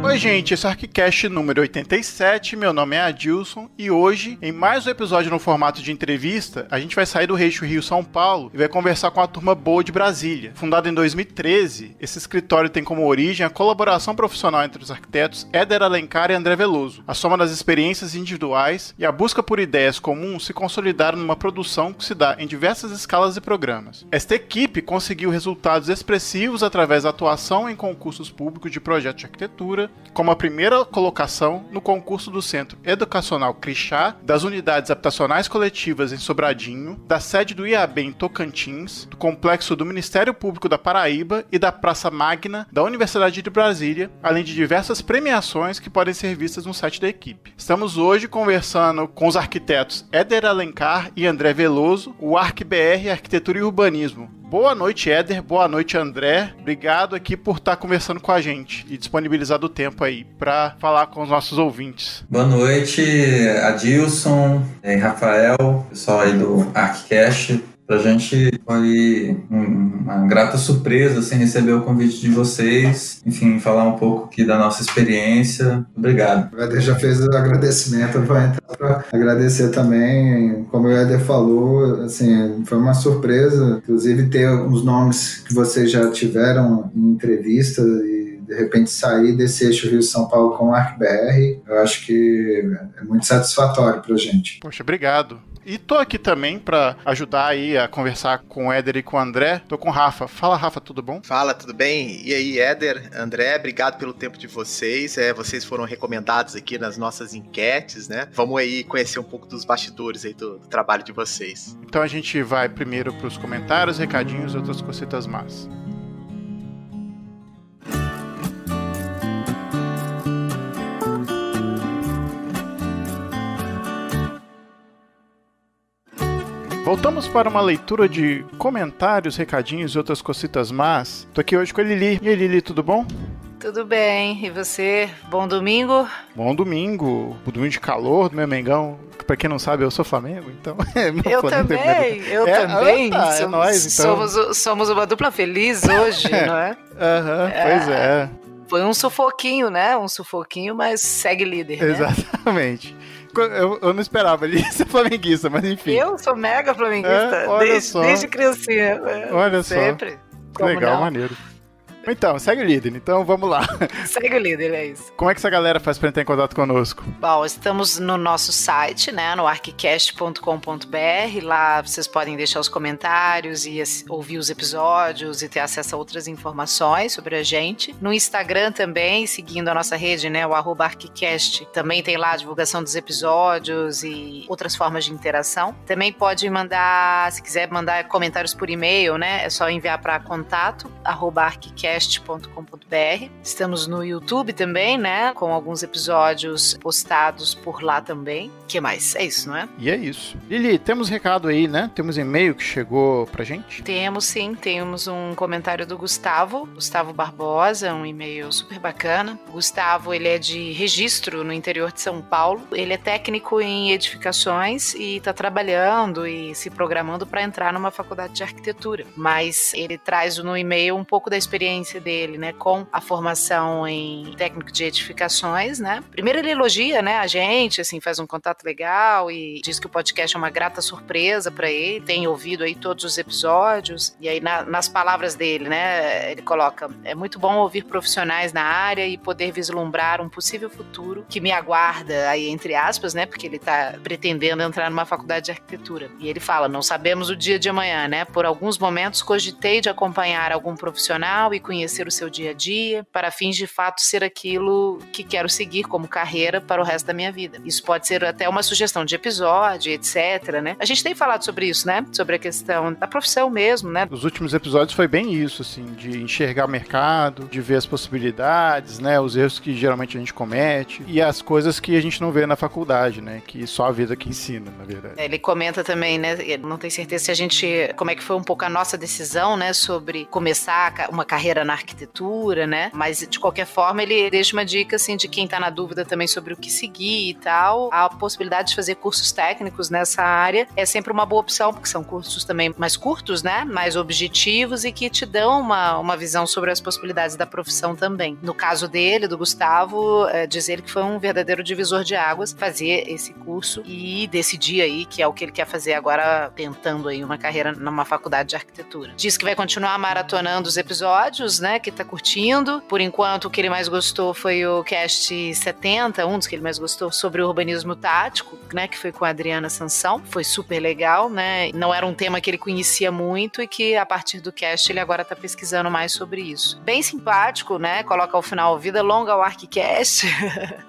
Oi gente, esse é o ArchiCast número 87, meu nome é Adilson e hoje, em mais um episódio no formato de entrevista, a gente vai sair do eixo Rio-São Paulo e vai conversar com a turma boa de Brasília. Fundado em 2013, esse escritório tem como origem a colaboração profissional entre os arquitetos Éder Alencar e André Veloso. A soma das experiências individuais e a busca por ideias comuns se consolidaram numa produção que se dá em diversas escalas e programas. Esta equipe conseguiu resultados expressivos através da atuação em concursos públicos de projetos de arquitetura, como a primeira colocação no concurso do Centro Educacional Crixá, das unidades habitacionais coletivas em Sobradinho, da sede do IAB em Tocantins, do complexo do Ministério Público da Paraíba e da Praça Magna da Universidade de Brasília, além de diversas premiações que podem ser vistas no site da equipe. Estamos hoje conversando com os arquitetos Éder Alencar e André Veloso, o ArcBR Arquitetura e Urbanismo. Boa noite, Éder. Boa noite, André. Obrigado aqui por estar conversando com a gente e disponibilizado o tempo aí para falar com os nossos ouvintes. Boa noite, Adilson, Rafael, pessoal aí do ArchiCast. Pra gente foi uma grata surpresa assim, receber o convite de vocês, enfim, falar um pouco aqui da nossa experiência. Obrigado. O Éder já fez o agradecimento, vai entrar para agradecer também. Como o Éder falou, assim, foi uma surpresa, inclusive ter os nomes que vocês já tiveram em entrevista e de repente sair desse eixo Rio-São Paulo com o ArcBR, eu acho que é muito satisfatório pra gente. Poxa, obrigado. E tô aqui também para ajudar aí a conversar com o Éder e com o André. Tô com o Rafa. Fala, Rafa, tudo bom? Fala, tudo bem? E aí, Éder, André, obrigado pelo tempo de vocês. Vocês foram recomendados aqui nas nossas enquetes, né? Vamos aí conhecer um pouco dos bastidores aí do trabalho de vocês. Então a gente vai primeiro pros comentários, recadinhos e outras cositas más. Voltamos para uma leitura de comentários, recadinhos e outras cositas más. Tô aqui hoje com a Lili. E aí, Lili, tudo bom? Tudo bem. E você? Bom domingo? Bom domingo. O domingo de calor do meu Mengão. Pra quem não sabe, eu sou Flamengo, então... Eu também. Tá, é nóis, então. Somos uma dupla feliz hoje, não é? Pois é. Foi um sufoquinho, né? Um sufoquinho, mas segue líder, né? Exatamente. Eu não esperava ele ser flamenguista, mas enfim. Eu sou mega flamenguista, desde criancinha. Olha sempre. Só. Legal, não? Maneiro. Então, segue o líder, então vamos lá. Segue o líder, é isso. Como é que essa galera faz para entrar em contato conosco? Bom, estamos no nosso site, né, no archicast.com.br, lá vocês podem deixar os comentários e ouvir os episódios e ter acesso a outras informações sobre a gente. No Instagram também, seguindo a nossa rede, né, o @archicast, também tem lá a divulgação dos episódios e outras formas de interação. Também pode mandar, se quiser mandar comentários por e-mail, né, é só enviar para contato@archicast.com.br. Estamos no YouTube também, né? Com alguns episódios postados por lá também. O que mais? É isso, não é? E é isso. Lili, temos recado aí, né? Temos e-mail que chegou pra gente? Temos sim, temos um comentário do Gustavo Barbosa, um e-mail super bacana. Gustavo, ele é de Registro, no interior de São Paulo. Ele é técnico em edificações e está trabalhando e se programando para entrar numa faculdade de arquitetura. Mas ele traz no e-mail um pouco da experiência dele, né, com a formação em técnico de edificações, né. Primeiro ele elogia, né, a gente, assim, faz um contato legal e diz que o podcast é uma grata surpresa para ele, tem ouvido aí todos os episódios e aí nas palavras dele, né, ele coloca: é muito bom ouvir profissionais na área e poder vislumbrar um possível futuro que me aguarda aí, entre aspas, né, porque ele tá pretendendo entrar numa faculdade de arquitetura. E ele fala: não sabemos o dia de amanhã, né, por alguns momentos cogitei de acompanhar algum profissional e conhecer o seu dia a dia, para fins de fato ser aquilo que quero seguir como carreira para o resto da minha vida. Isso pode ser até uma sugestão de episódio, etc, né? A gente tem falado sobre isso, né? Sobre a questão da profissão mesmo, né? Os últimos episódios foi bem isso, assim, de enxergar o mercado, de ver as possibilidades, né? Os erros que geralmente a gente comete e as coisas que a gente não vê na faculdade, né? Que só a vida que ensina, na verdade. Ele comenta também, né? Ele não tem certeza se a gente... Como é que foi um pouco a nossa decisão, né? Sobre começar uma carreira na arquitetura, né? Mas, de qualquer forma, ele deixa uma dica, assim, de quem tá na dúvida também sobre o que seguir e tal. A possibilidade de fazer cursos técnicos nessa área é sempre uma boa opção, porque são cursos também mais curtos, né? Mais objetivos e que te dão uma visão sobre as possibilidades da profissão também. No caso dele, do Gustavo, dizer que foi um verdadeiro divisor de águas fazer esse curso e decidir aí que é o que ele quer fazer agora, tentando aí uma carreira numa faculdade de arquitetura. Diz que vai continuar maratonando os episódios, né, que tá curtindo. Por enquanto, o que ele mais gostou foi o cast 70, um dos que ele mais gostou, sobre o urbanismo tático, né, que foi com a Adriana Sansão. Foi super legal, né, não era um tema que ele conhecia muito e que a partir do cast ele agora tá pesquisando mais sobre isso. Bem simpático, né, coloca ao final vida longa ao ArchiCast.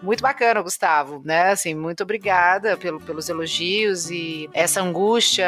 Muito bacana, Gustavo, né, assim, muito obrigada pelos elogios e essa angústia,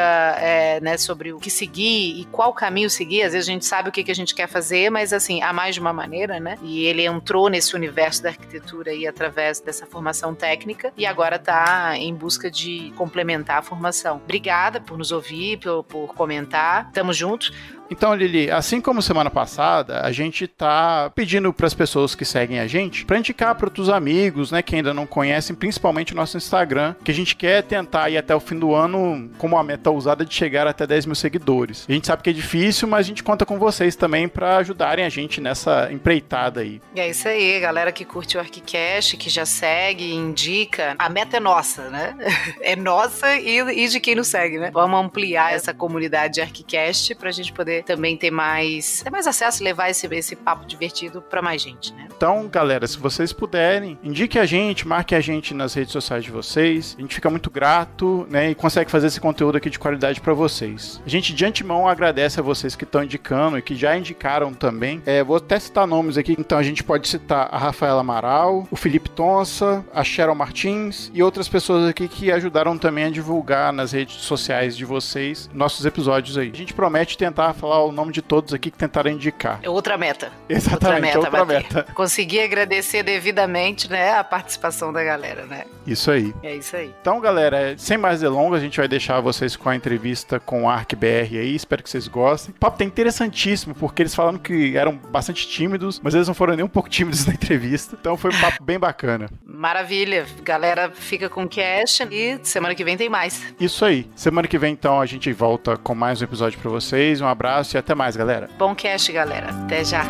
né, sobre o que seguir e qual caminho seguir. Às vezes a gente sabe o que a gente quer fazer, mas assim, há mais de uma maneira, né, e ele entrou nesse universo da arquitetura aí através dessa formação técnica e agora tá em busca de complementar a formação. Obrigada por nos ouvir, por comentar. Tamo junto. Então, Lili, assim como semana passada, a gente tá pedindo para as pessoas que seguem a gente para indicar para outros amigos, né, que ainda não conhecem, principalmente o nosso Instagram, que a gente quer tentar ir até o fim do ano como a meta ousada de chegar até 10 mil seguidores. A gente sabe que é difícil, mas a gente conta com vocês também para ajudarem a gente nessa empreitada aí. E é isso aí, galera que curte o ArchiCast, que já segue, indica. A meta é nossa, né? É nossa e de quem nos segue, né? Vamos ampliar essa comunidade de ArchiCast pra gente poder também ter mais acesso e levar esse papo divertido pra mais gente, né? Então, galera, se vocês puderem, indique a gente, marque a gente nas redes sociais de vocês. A gente fica muito grato, né? E consegue fazer esse conteúdo aqui de qualidade pra vocês. A gente, de antemão, agradece a vocês que estão indicando e que já indicaram também. Vou até citar nomes aqui. Então, a gente pode citar a Rafaela Amaral, o Felipe Tonsa, a Cheryl Martins e outras pessoas aqui que ajudaram também a divulgar nas redes sociais de vocês nossos episódios aí. A gente promete tentar falar o nome de todos aqui que tentaram indicar. É outra meta. Exatamente, outra meta. Consegui agradecer devidamente, né, a participação da galera, né? Isso aí. É isso aí. Então, galera, sem mais delongas, a gente vai deixar vocês com a entrevista com o ArcBR aí, espero que vocês gostem. O papo tá interessantíssimo, porque eles falaram que eram bastante tímidos, mas eles não foram nem um pouco tímidos na entrevista, então foi um papo bem bacana. Maravilha. Galera, fica com o cash e semana que vem tem mais. Isso aí. Semana que vem, então, a gente volta com mais um episódio pra vocês. Um abraço e até mais, galera. Bom cash, galera. Até já.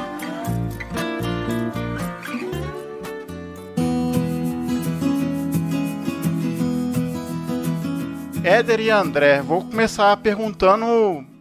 Éder e André, vou começar perguntando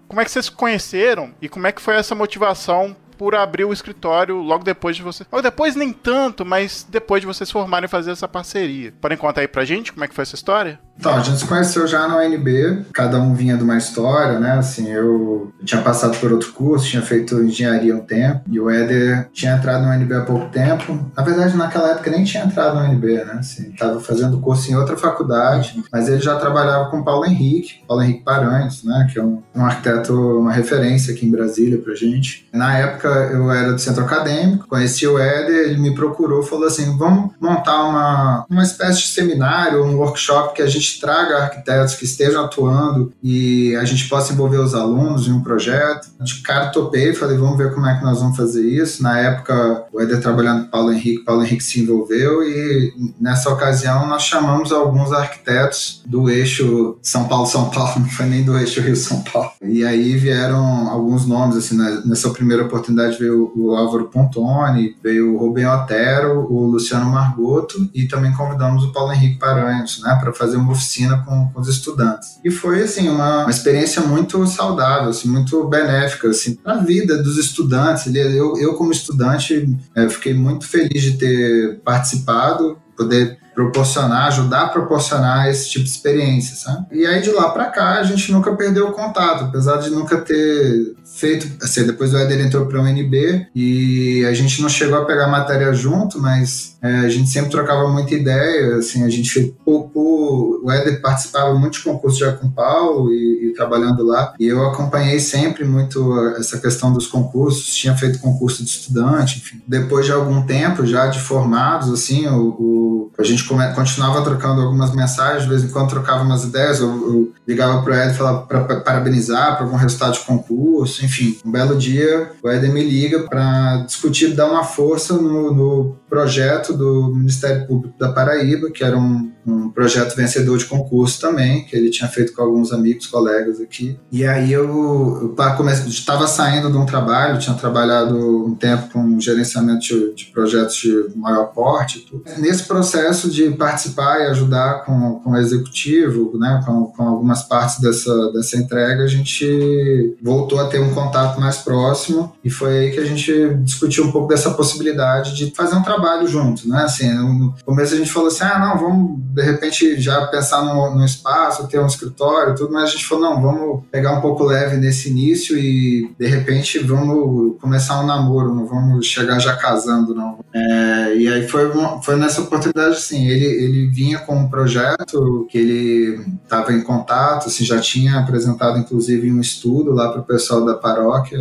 como é que vocês se conheceram e como é que foi essa motivação por abrir o escritório logo depois de vocês... Logo depois nem tanto, mas depois de vocês formarem e fazer essa parceria. Podem contar aí pra gente como é que foi essa história? Então, a gente se conheceu já na UNB, cada um vinha de uma história, né, assim, eu tinha passado por outro curso, tinha feito engenharia um tempo, e o Éder tinha entrado na UNB há pouco tempo, na verdade naquela época nem tinha entrado na UNB, né, assim, estava fazendo curso em outra faculdade, mas ele já trabalhava com o Paulo Henrique Paranhos, né, que é um arquiteto, uma referência aqui em Brasília pra gente. Na época eu era do centro acadêmico, conheci o Éder, ele me procurou, falou assim, vamos montar uma espécie de seminário, um workshop que a gente traga arquitetos que estejam atuando e a gente possa envolver os alunos em um projeto. De cara topei, falei, vamos ver como é que nós vamos fazer isso. Na época, o Éder trabalhando com o Paulo Henrique se envolveu e nessa ocasião nós chamamos alguns arquitetos do eixo São Paulo, não foi nem do eixo Rio-São Paulo. E aí vieram alguns nomes, assim, nessa primeira oportunidade veio o Álvaro Pontoni, veio o Rubem Otero, o Luciano Margotto e também convidamos o Paulo Henrique Paranhos, né, para fazer uma oficina com os estudantes. E foi, assim, uma experiência muito saudável, assim, muito benéfica, assim, para a vida dos estudantes. Eu como estudante, fiquei muito feliz de ter participado, poder ajudar a proporcionar esse tipo de experiência, sabe? E aí de lá pra cá a gente nunca perdeu o contato, apesar de nunca ter feito, assim, depois o Éder entrou para o UNB e a gente não chegou a pegar matéria junto, mas a gente sempre trocava muita ideia, assim, a gente o Éder participava muito de concursos já com o Paulo e trabalhando lá, e eu acompanhei sempre muito essa questão dos concursos, tinha feito concurso de estudante, enfim. Depois de algum tempo já de formados, assim, a gente continuava trocando algumas mensagens, de vez em quando trocava umas ideias, eu ligava pro Éder para parabenizar por algum resultado de concurso, enfim. Um belo dia, o Éder me liga para discutir, dar uma força no projeto do Ministério Público da Paraíba, que era um projeto vencedor de concurso também, que ele tinha feito com alguns amigos, colegas aqui. E aí eu estava saindo de um trabalho, tinha trabalhado um tempo com gerenciamento de projetos de maior porte e tudo. Nesse processo de participar e ajudar com o executivo, né, com algumas partes dessa entrega, a gente voltou a ter um contato mais próximo e foi aí que a gente discutiu um pouco dessa possibilidade de fazer um trabalho junto, né? Assim, no começo a gente falou assim, não, vamos de repente já pensar no espaço, ter um escritório e tudo, mas a gente falou, não, vamos pegar um pouco leve nesse início e de repente vamos começar um namoro, não vamos chegar já casando, não. E aí foi nessa oportunidade, assim, ele vinha com um projeto que ele estava em contato, assim, já tinha apresentado inclusive um estudo lá para o pessoal da paróquia,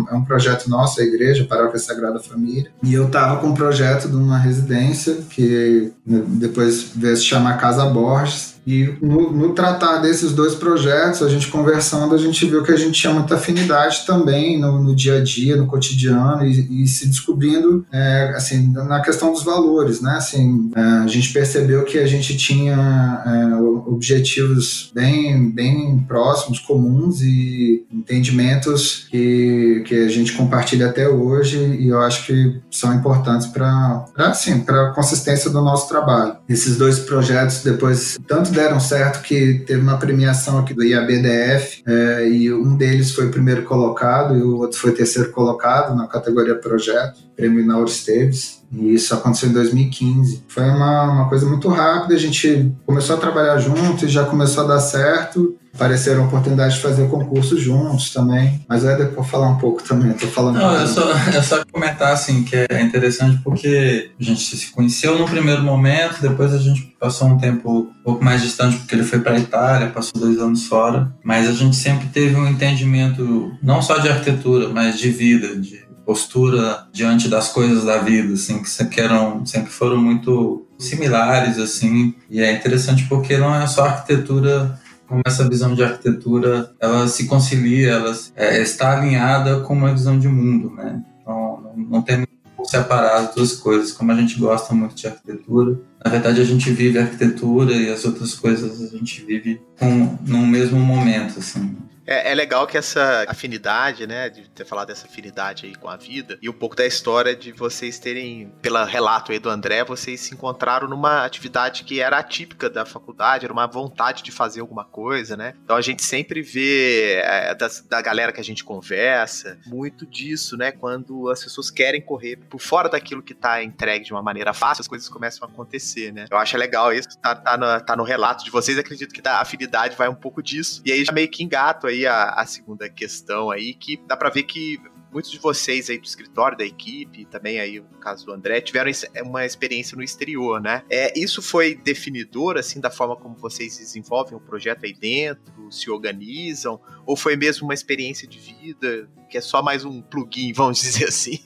é um projeto nosso, a igreja, a Paróquia Sagrada Família, e eu estava com um projeto de uma residência que depois veio se chamar Casa Borges. E no tratar desses dois projetos, a gente conversando, a gente viu que a gente tinha muita afinidade também no dia a dia, no cotidiano, e se descobrindo assim, na questão dos valores, né? Assim, a gente percebeu que a gente tinha objetivos bem próximos, comuns, e entendimentos que a gente compartilha até hoje, e eu acho que são importantes para a consistência do nosso trabalho. Esses dois projetos depois tanto deram certo que teve uma premiação aqui do IABDF, e um deles foi o primeiro colocado e o outro foi o terceiro colocado na categoria projeto, prêmio Nauro Esteves, e isso aconteceu em 2015. Foi uma coisa muito rápida, a gente começou a trabalhar junto e já começou a dar certo. Apareceram oportunidades de fazer concurso juntos também, mas eu depois falar um pouco também, tô falando. Não, é só comentar assim, que é interessante porque a gente se conheceu no primeiro momento, depois a gente passou um tempo um pouco mais distante porque ele foi para a Itália, passou 2 anos fora, mas a gente sempre teve um entendimento não só de arquitetura, mas de vida, de postura diante das coisas da vida, assim, que sempre foram muito similares, assim, e é interessante porque não é só arquitetura. Como essa visão de arquitetura, ela se concilia, ela está alinhada com uma visão de mundo, né? Então, não tem como separar as duas coisas. Como a gente gosta muito de arquitetura, na verdade a gente vive a arquitetura e as outras coisas a gente vive num mesmo momento, assim. É legal que essa afinidade, né, de ter falado dessa afinidade aí com a vida, e um pouco da história de vocês terem, pelo relato aí do André, vocês se encontraram numa atividade que era atípica da faculdade, era uma vontade de fazer alguma coisa, né? Então a gente sempre vê, da galera que a gente conversa, muito disso, né? Quando as pessoas querem correr por fora daquilo que tá entregue de uma maneira fácil, as coisas começam a acontecer, né? Eu acho legal isso, tá no relato de vocês, acredito que a afinidade vai um pouco disso. E aí já meio que engato aí a segunda questão aí, que dá pra ver que muitos de vocês aí do escritório, da equipe, também aí o caso do André, tiveram uma experiência no exterior, né? Isso foi definidor, assim, da forma como vocês desenvolvem o projeto aí dentro, se organizam, ou foi mesmo uma experiência de vida, que é só mais um plugin, vamos dizer assim,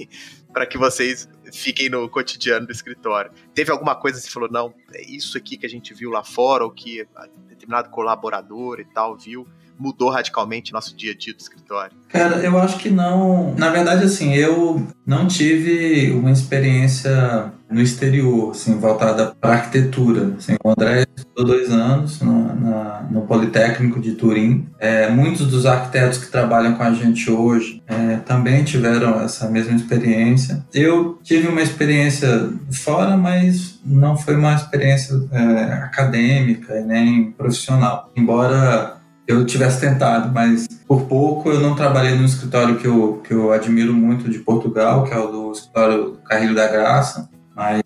para que vocês fiquem no cotidiano do escritório? Teve alguma coisa que você falou, não, é isso aqui que a gente viu lá fora, ou que determinado colaborador e tal viu, mudou radicalmente nosso dia a dia do escritório? Cara, eu acho que não. Na verdade, assim, eu não tive uma experiência no exterior, assim, voltada para arquitetura. Assim, o André estudou 2 anos no Politécnico de Turim. Muitos dos arquitetos que trabalham com a gente hoje também tiveram essa mesma experiência. Eu tive uma experiência fora, mas não foi uma experiência acadêmica e nem profissional. Embora eu tivesse tentado, mas por pouco. Eu não trabalhei num escritório que eu admiro muito de Portugal, que é o do escritório Carrilho da Graça, mas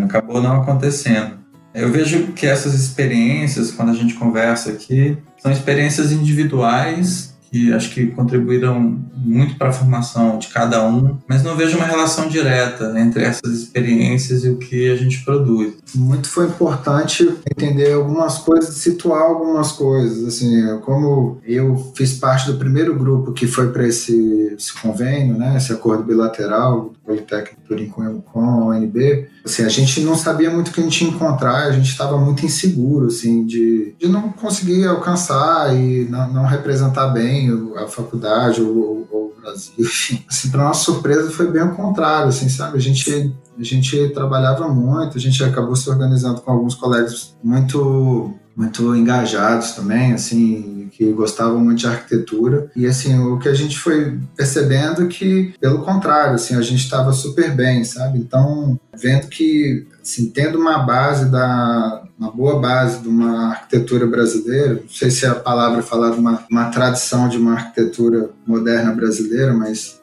acabou não acontecendo. Eu vejo que essas experiências, quando a gente conversa aqui, são experiências individuais que acho que contribuíram muito para a formação de cada um, mas não vejo uma relação direta entre essas experiências e o que a gente produz. Muito foi importante entender algumas coisas, situar algumas coisas, assim, como eu fiz parte do primeiro grupo que foi para esse convênio, né, esse acordo bilateral do Politécnico Turim com a UNB, assim, a gente não sabia muito o que a gente ia encontrar, a gente estava muito inseguro, assim, de não conseguir alcançar e não representar bem a faculdade ou o Brasil, enfim. Assim, para nossa surpresa foi bem ao contrário, assim, sabe? A gente trabalhava muito, a gente acabou se organizando com alguns colegas muito engajados também, assim, que gostavam muito de arquitetura. E, assim, o que a gente foi percebendo é que, pelo contrário, assim, a gente estava super bem, sabe? Então, vendo que, assim, tendo uma boa base de uma arquitetura brasileira, não sei se é a palavra falar de uma tradição de uma arquitetura moderna brasileira, mas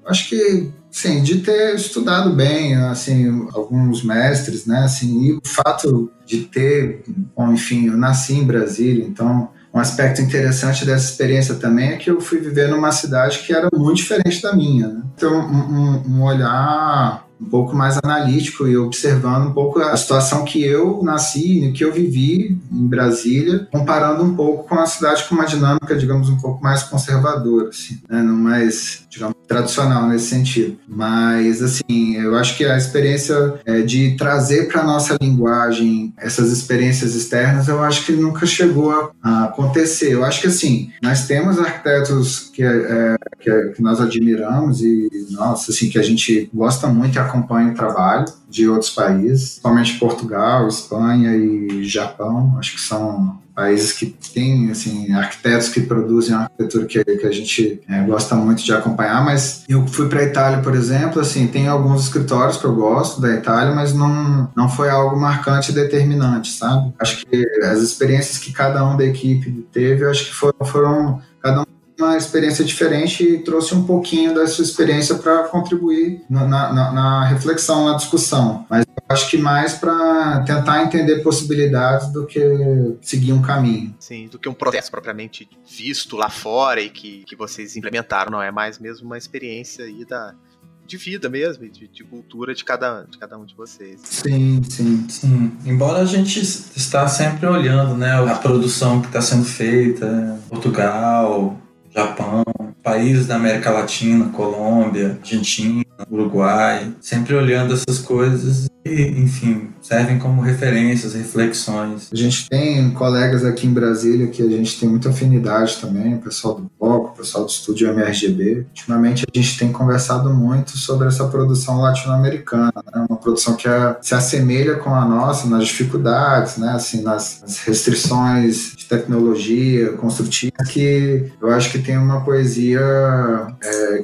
acho que, sim, de ter estudado bem, assim, alguns mestres, né, assim, e o fato de ter, bom, enfim, eu nasci em Brasília, então um aspecto interessante dessa experiência também é que eu fui viver numa cidade que era muito diferente da minha, né? Então, um olhar um pouco mais analítico e observando um pouco a situação que eu nasci, que eu vivi em Brasília, comparando um pouco com a cidade com uma dinâmica, digamos, um pouco mais conservadora, assim, né? Não mais, digamos, tradicional nesse sentido. Mas, assim, eu acho que a experiência de trazer para a nossa linguagem essas experiências externas, eu acho que nunca chegou a acontecer. Eu acho que, assim, nós temos arquitetos que nós admiramos e, nossa, assim, que a gente gosta muito e acompanha o trabalho de outros países, principalmente Portugal, Espanha e Japão. Acho que são países que têm, assim, arquitetos que produzem uma arquitetura que a gente gosta muito de acompanhar, mas eu fui para a Itália, por exemplo, assim, tem alguns escritórios que eu gosto da Itália, mas não foi algo marcante e determinante, sabe? Acho que as experiências que cada um da equipe teve, eu acho que foram cada um uma experiência diferente e trouxe um pouquinho da sua experiência para contribuir na reflexão, na discussão. Mas eu acho que mais para tentar entender possibilidades do que seguir um caminho. Sim, do que um processo propriamente visto lá fora e que vocês implementaram, não é mais mesmo uma experiência aí de vida mesmo, de cultura de cada um de vocês. Sim. Embora a gente está sempre olhando, né, a produção que está sendo feita, Portugal, Japão, países da América Latina, Colômbia, Argentina, Uruguai, sempre olhando essas coisas e, enfim, servem como referências, reflexões. A gente tem colegas aqui em Brasília que a gente tem muita afinidade também, o pessoal do POC, o pessoal do Estúdio MRGB. Ultimamente a gente tem conversado muito sobre essa produção latino-americana, né? Uma produção que se assemelha com a nossa nas dificuldades, né? Assim, nas restrições de tecnologia construtiva, que eu acho que tem uma poesia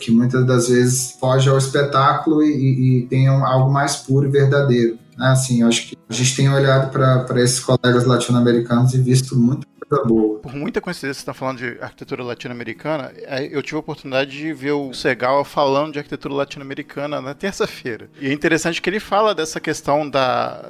que muitas das vezes foge ao espetáculo e tem algo mais puro e verdadeiro. Assim, eu acho que a gente tem olhado para esses colegas latino-americanos e visto muita coisa boa. Por muita coincidência, você está falando de arquitetura latino-americana, eu tive a oportunidade de ver o Segal falando de arquitetura latino-americana na terça-feira. E é interessante que ele fala dessa questão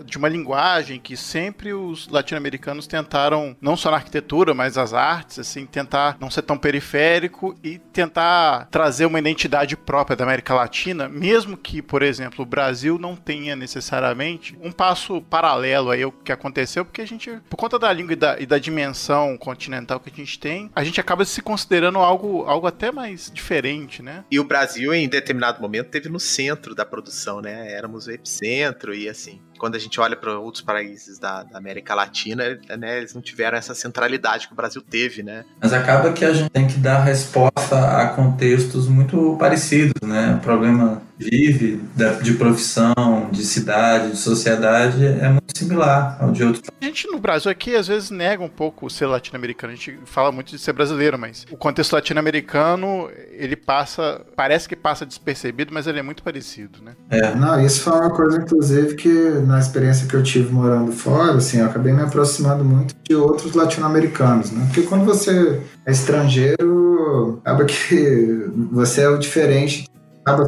de uma linguagem que sempre os latino-americanos tentaram, não só na arquitetura, mas as artes, assim, tentar não ser tão periférico e tentar trazer uma identidade própria da América Latina, mesmo que, por exemplo, o Brasil não tenha necessariamente um passo paralelo aí ao que aconteceu, porque a gente, por conta da língua e da dimensão continental que a gente tem, a gente acaba se considerando algo até mais diferente, né? E o Brasil, em determinado momento, esteve no centro da produção, né? Éramos o epicentro e, assim, quando a gente olha para outros países da América Latina, né, eles não tiveram essa centralidade que o Brasil teve, né? Mas acaba que a gente tem que dar resposta a contextos muito parecidos, né? O problema de profissão, de cidade, de sociedade é muito similar ao de outros. A gente no Brasil aqui às vezes nega um pouco ser latino-americano, a gente fala muito de ser brasileiro, mas o contexto latino-americano, ele parece que passa despercebido, mas ele é muito parecido, né? Não, isso foi uma coisa, inclusive, que na experiência que eu tive morando fora, assim, eu acabei me aproximando muito de outros latino-americanos, né? Porque quando você é estrangeiro, acaba que você é o diferente, acaba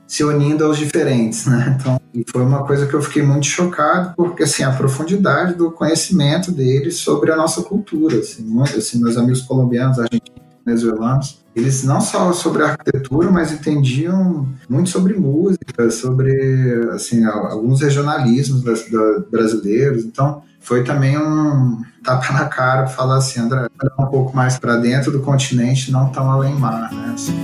se unindo aos diferentes, né? Então, E foi uma coisa que eu fiquei muito chocado, porque assim, a profundidade do conhecimento deles sobre a nossa cultura, assim, muito, assim, meus amigos colombianos, argentinos, venezuelanos, eles não só sobre arquitetura, mas entendiam muito sobre música, sobre assim, alguns regionalismos brasileiros. Então, foi também um tapa na cara falar assim, André, um pouco mais para dentro do continente, não tão além mar, né? Assim.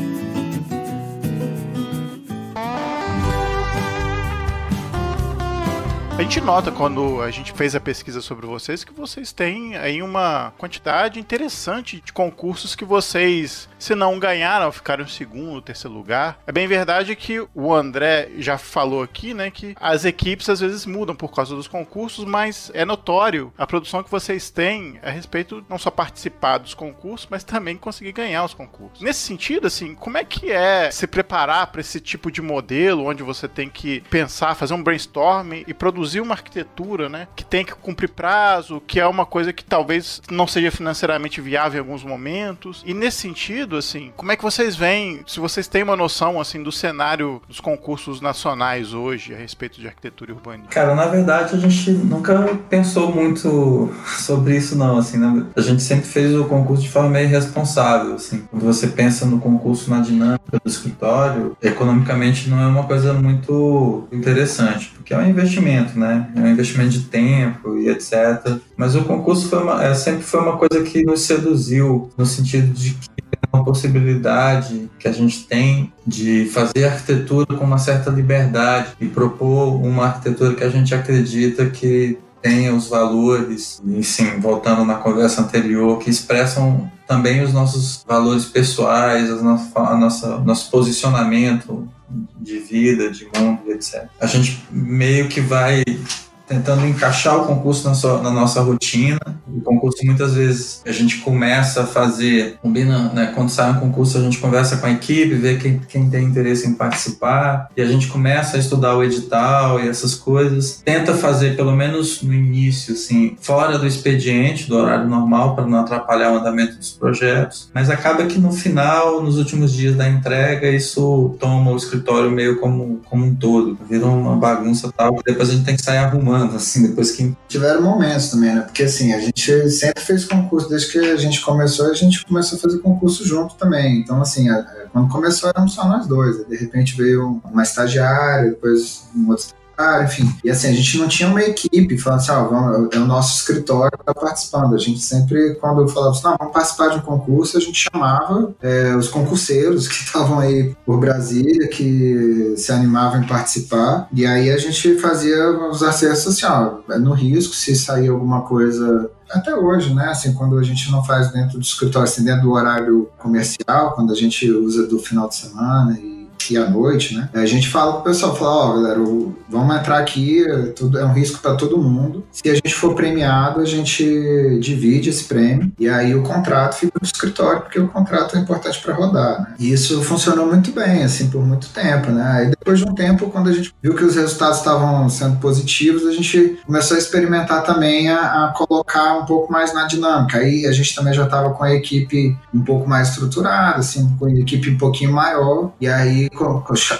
A gente nota quando a gente fez a pesquisa sobre vocês que vocês têm aí uma quantidade interessante de concursos que vocês, se não ganharam, ficaram em segundo, terceiro lugar. É bem verdade que o André já falou aqui, né, que as equipes às vezes mudam por causa dos concursos, mas é notório a produção que vocês têm a respeito não só participar dos concursos, mas também conseguir ganhar os concursos. Nesse sentido, assim, como é que é se preparar para esse tipo de modelo, onde você tem que pensar, fazer um brainstorming e produzir uma arquitetura, né, que tem que cumprir prazo, que é uma coisa que talvez não seja financeiramente viável em alguns momentos. E nesse sentido, assim, como é que vocês veem, se vocês têm uma noção, assim, do cenário dos concursos nacionais hoje a respeito de arquitetura e urbanismo? Cara, na verdade, a gente nunca pensou muito sobre isso, não, assim, né? A gente sempre fez o concurso de forma meio irresponsável, assim. Quando você pensa no concurso na dinâmica do escritório, economicamente não é uma coisa muito interessante, porque é um investimento, né? É um investimento de tempo e etc. Mas o concurso sempre foi uma coisa que nos seduziu, no sentido de que é uma possibilidade que a gente tem de fazer arquitetura com uma certa liberdade e propor uma arquitetura que a gente acredita que tenha os valores, e sim, voltando na conversa anterior, que expressam também os nossos valores pessoais, nosso posicionamento de vida, de mundo, etc. A gente meio que vai tentando encaixar o concurso na nossa rotina. O concurso, muitas vezes, a gente começa a fazer, combina, né? Quando sai um concurso, a gente conversa com a equipe, vê quem tem interesse em participar, e a gente começa a estudar o edital e essas coisas. Tenta fazer, pelo menos no início, assim, fora do expediente, do horário normal, para não atrapalhar o andamento dos projetos. Mas acaba que no final, nos últimos dias da entrega, isso toma o escritório meio como um todo. Vira uma bagunça tal, que depois a gente tem que sair arrumando. Assim, depois que... Tiveram momentos também, né? Porque assim, a gente sempre fez concurso, desde que a gente começou a fazer concurso junto também. Então, assim, quando começou éramos só nós dois. De repente veio uma estagiária, depois um outro enfim. E assim, a gente não tinha uma equipe falando assim, é o nosso escritório que está participando. A gente sempre, quando falava assim, vamos participar de um concurso, a gente chamava os concurseiros que estavam aí por Brasília, que se animavam em participar. E aí a gente fazia os acessos assim, no risco, se sair alguma coisa... Até hoje, né? Assim, quando a gente não faz dentro do escritório, assim, dentro do horário comercial, quando a gente usa do final de semana e à noite, né? A gente fala pro pessoal, galera, vamos entrar aqui, tudo é um risco para todo mundo. Se a gente for premiado, a gente divide esse prêmio e aí o contrato fica no escritório, porque o contrato é importante para rodar, né? E isso funcionou muito bem, assim, por muito tempo, né? Aí depois de um tempo, quando a gente viu que os resultados estavam sendo positivos, a gente começou a experimentar também a colocar um pouco mais na dinâmica. Aí a gente também já estava com a equipe um pouco mais estruturada, assim, com a equipe um pouquinho maior, e aí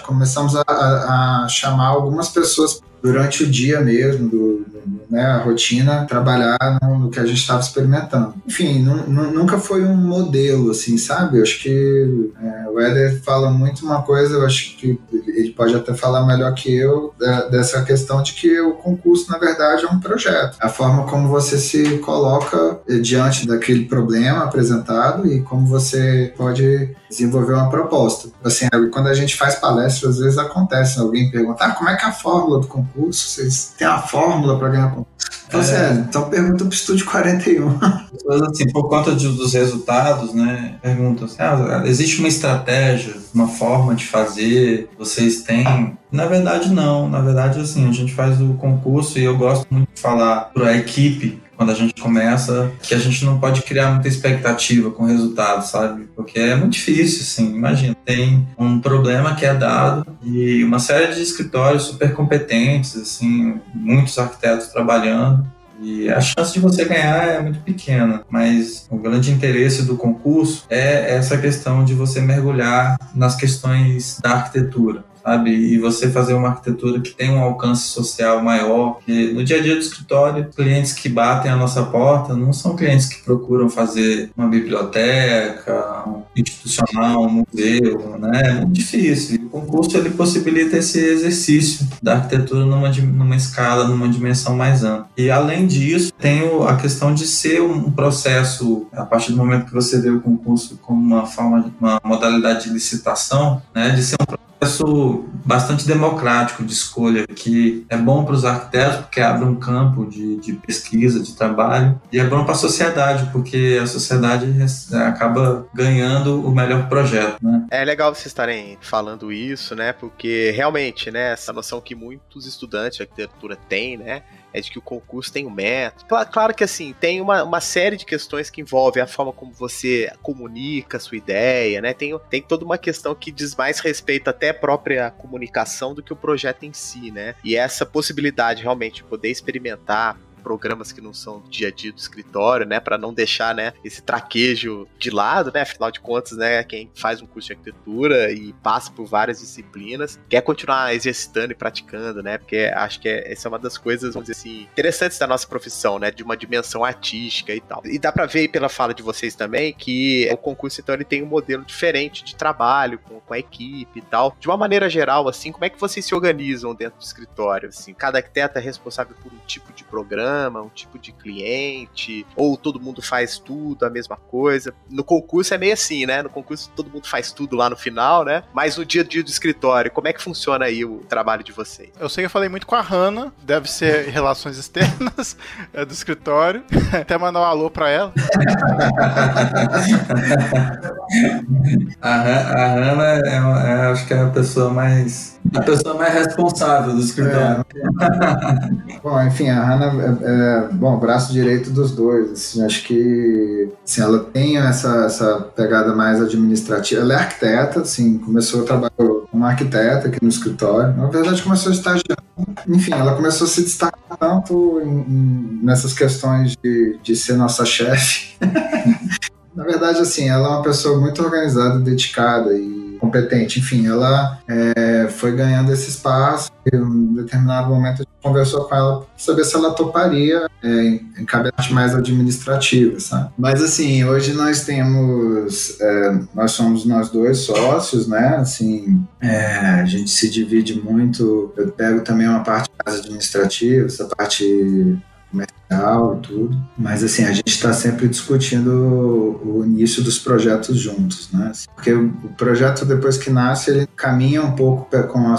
começamos a chamar algumas pessoas durante o dia mesmo, a rotina, trabalhar no que a gente estava experimentando. Enfim, nunca foi um modelo, assim, sabe? Eu acho que o Éder fala muito uma coisa, eu acho que ele pode até falar melhor que eu, dessa questão de que o concurso, na verdade, é um projeto. A forma como você se coloca diante daquele problema apresentado e como você pode desenvolver uma proposta. Assim, quando a gente faz palestra, às vezes acontece, alguém pergunta, como é que é a fórmula do concurso? Vocês têm a fórmula para ganhar concurso? Então pergunta para o Estúdio 41. Assim, por conta dos resultados, né, perguntam assim, existe uma estratégia, uma forma de fazer, vocês têm? Na verdade, não. Na verdade, assim, a gente faz o concurso e eu gosto muito de falar para a equipe, quando a gente começa, que a gente não pode criar muita expectativa com o resultado, sabe? Porque é muito difícil, assim, imagina, tem um problema que é dado e uma série de escritórios super competentes, assim, muitos arquitetos trabalhando, E a chance de você ganhar é muito pequena, mas o grande interesse do concurso é essa questão de você mergulhar nas questões da arquitetura, sabe? E você fazer uma arquitetura que tem um alcance social maior, porque no dia a dia do escritório, clientes que batem a nossa porta não são clientes que procuram fazer uma biblioteca, um institucional, um museu, né? É muito difícil. E o concurso, ele possibilita esse exercício da arquitetura numa escala, numa dimensão mais ampla. E além disso, tem a questão de ser um processo, a partir do momento que você vê o concurso como uma modalidade de licitação, né? De ser um processo bastante democrático de escolha, que é bom para os arquitetos porque abre um campo de pesquisa, de trabalho, e é bom para a sociedade porque a sociedade acaba ganhando o melhor projeto, né? É legal vocês estarem falando isso, né? Porque realmente, né, essa noção que muitos estudantes de arquitetura têm, né, é de que o concurso tem um método. Claro que, assim, tem uma série de questões que envolvem a forma como você comunica a sua ideia, né? Tem toda uma questão que diz mais respeito até à própria comunicação do que o projeto em si, né? E essa possibilidade, realmente, de poder experimentar programas que não são do dia a dia do escritório, né, para não deixar, né, esse traquejo de lado, né, afinal de contas, né, quem faz um curso de arquitetura e passa por várias disciplinas, quer continuar exercitando e praticando, né, porque acho que essa é uma das coisas, vamos dizer assim, interessantes da nossa profissão, né, de uma dimensão artística e tal. E dá para ver aí pela fala de vocês também que o concurso, então, ele tem um modelo diferente de trabalho com a equipe e tal. De uma maneira geral, assim, como é que vocês se organizam dentro do escritório? Assim, cada arquiteto é responsável por um tipo de programa, um tipo de cliente, ou todo mundo faz tudo, a mesma coisa. No concurso é meio assim, né? No concurso todo mundo faz tudo lá no final, né? Mas no dia a dia do escritório, como é que funciona aí o trabalho de vocês? Eu sei que eu falei muito com a Hannah, deve ser relações externas do escritório. Até mandar um alô pra ela. A Hannah acho que é a pessoa mais responsável do escritório. Bom, enfim, a Hannah o braço direito dos dois. Assim, acho que assim, ela tem essa pegada mais administrativa. Ela é arquiteta, assim, começou a trabalhar como arquiteta aqui no escritório. Na verdade, começou a estagiar. Enfim, ela começou a se destacar tanto nessas questões de ser nossa chefe. Na verdade, assim, ela é uma pessoa muito organizada, dedicada e competente. Enfim, ela foi ganhando esse espaço e em um determinado momento a gente conversou com ela para saber se ela toparia em cabeça mais administrativa, sabe? Mas, assim, hoje nós temos... nós somos nós dois sócios, né? Assim, a gente se divide muito. Eu pego também uma parte mais administrativa, essa parte comercial e tudo, mas assim, a gente está sempre discutindo o início dos projetos juntos, né? Porque o projeto, depois que nasce, ele caminha um pouco com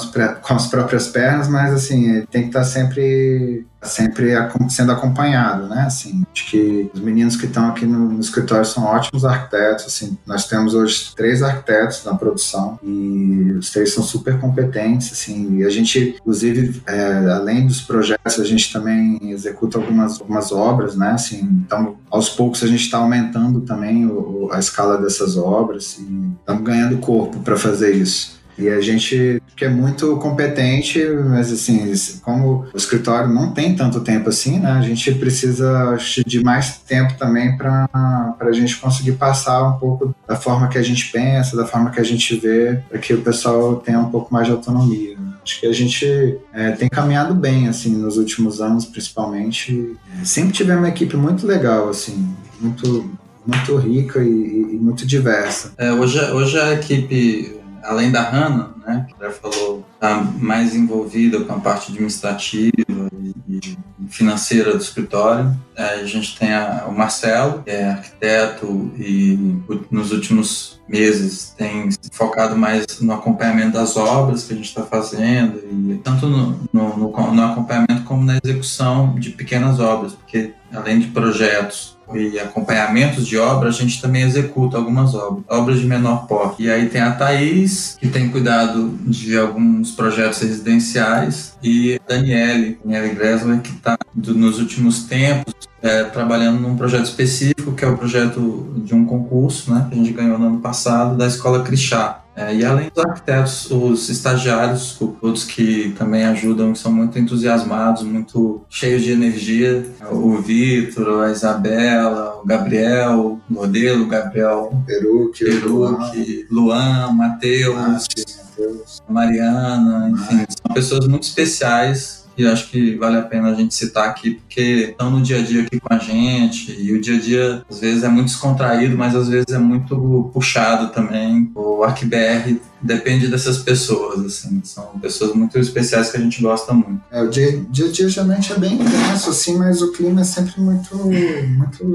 as próprias pernas, mas assim, ele tem que estar sempre sendo acompanhado, né? Assim, acho que os meninos que estão aqui no escritório são ótimos arquitetos, assim, nós temos hoje 3 arquitetos na produção e os 3 são super competentes, assim, e a gente, inclusive, além dos projetos, a gente também executa algumas obras, né? Assim, então, aos poucos a gente está aumentando também a escala dessas obras e estamos ganhando corpo para fazer isso. E a gente que é muito competente, mas assim, como o escritório não tem tanto tempo assim, né? A gente precisa, acho, de mais tempo também para a gente conseguir passar um pouco da forma que a gente pensa, da forma que a gente vê, para que o pessoal tenha um pouco mais de autonomia, né? Acho que a gente tem caminhado bem, assim, nos últimos anos, principalmente. Sempre tivemos uma equipe muito legal, assim, muito rica e muito diversa. Hoje a equipe, além da Hannah, né, que já falou, está mais envolvida com a parte administrativa e financeira do escritório. A gente tem o Marcelo, que é arquiteto e nos últimos meses tem focado mais no acompanhamento das obras que a gente está fazendo, e tanto no acompanhamento como na execução de pequenas obras, porque além de projetos e acompanhamentos de obras, a gente também executa algumas obras de menor porte. E aí tem a Thaís, que tem cuidado de alguns projetos residenciais, e a Daniele Gressler, que está nos últimos tempos trabalhando num projeto específico, que é o projeto de um concurso, né, que a gente ganhou no ano passado, da Escola Crixá, E além dos arquitetos, os estagiários, todos que também ajudam, que são muito entusiasmados, muito cheios de energia. O Vitor, a Isabela, o Gabriel, o Modelo, o Gabriel Perucchi, Luan, Matheus, Mariana, enfim, são pessoas muito especiais. E eu acho que vale a pena a gente citar aqui, porque estão no dia a dia aqui com a gente, e o dia a dia às vezes é muito descontraído, mas às vezes é muito puxado também. O ArcBR depende dessas pessoas, assim, são pessoas muito especiais que a gente gosta muito. O dia a dia geralmente é bem intenso, assim, mas o clima é sempre muito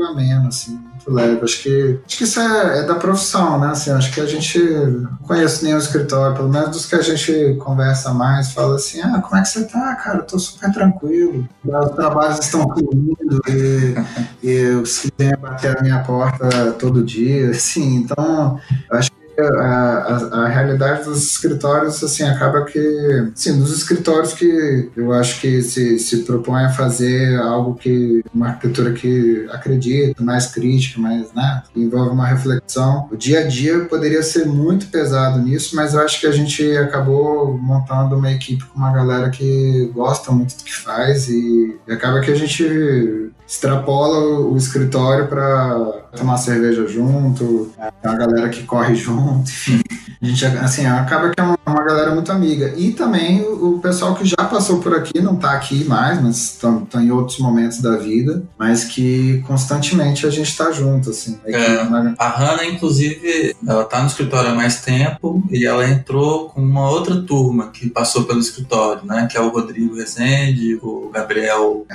ameno, assim, muito leve. Acho que isso é da profissão, né? Assim, acho que a gente não conhece nenhum escritório, pelo menos dos que a gente conversa mais, fala assim, como é que você tá, cara? Eu tô super tranquilo, os trabalhos estão fluindo e os que vêm bater na minha porta todo dia, assim, então acho que a realidade dos escritórios, assim, acaba que, sim, dos escritórios que eu acho que se propõe a fazer algo que, uma arquitetura que acredita, mais crítica, mais, né, que envolve uma reflexão. O dia a dia poderia ser muito pesado nisso, mas eu acho que a gente acabou montando uma equipe com uma galera que gosta muito do que faz e acaba que a gente extrapola o escritório para tomar cerveja junto, tem uma galera que corre junto, enfim. A gente, assim, acaba que é uma galera muito amiga. E também o pessoal que já passou por aqui, não está aqui mais, mas estão em outros momentos da vida, mas que constantemente a gente está junto, assim. A Hannah, inclusive, ela está no escritório há mais tempo e ela entrou com uma outra turma que passou pelo escritório, né? Que é o Rodrigo Rezende, o Gabriel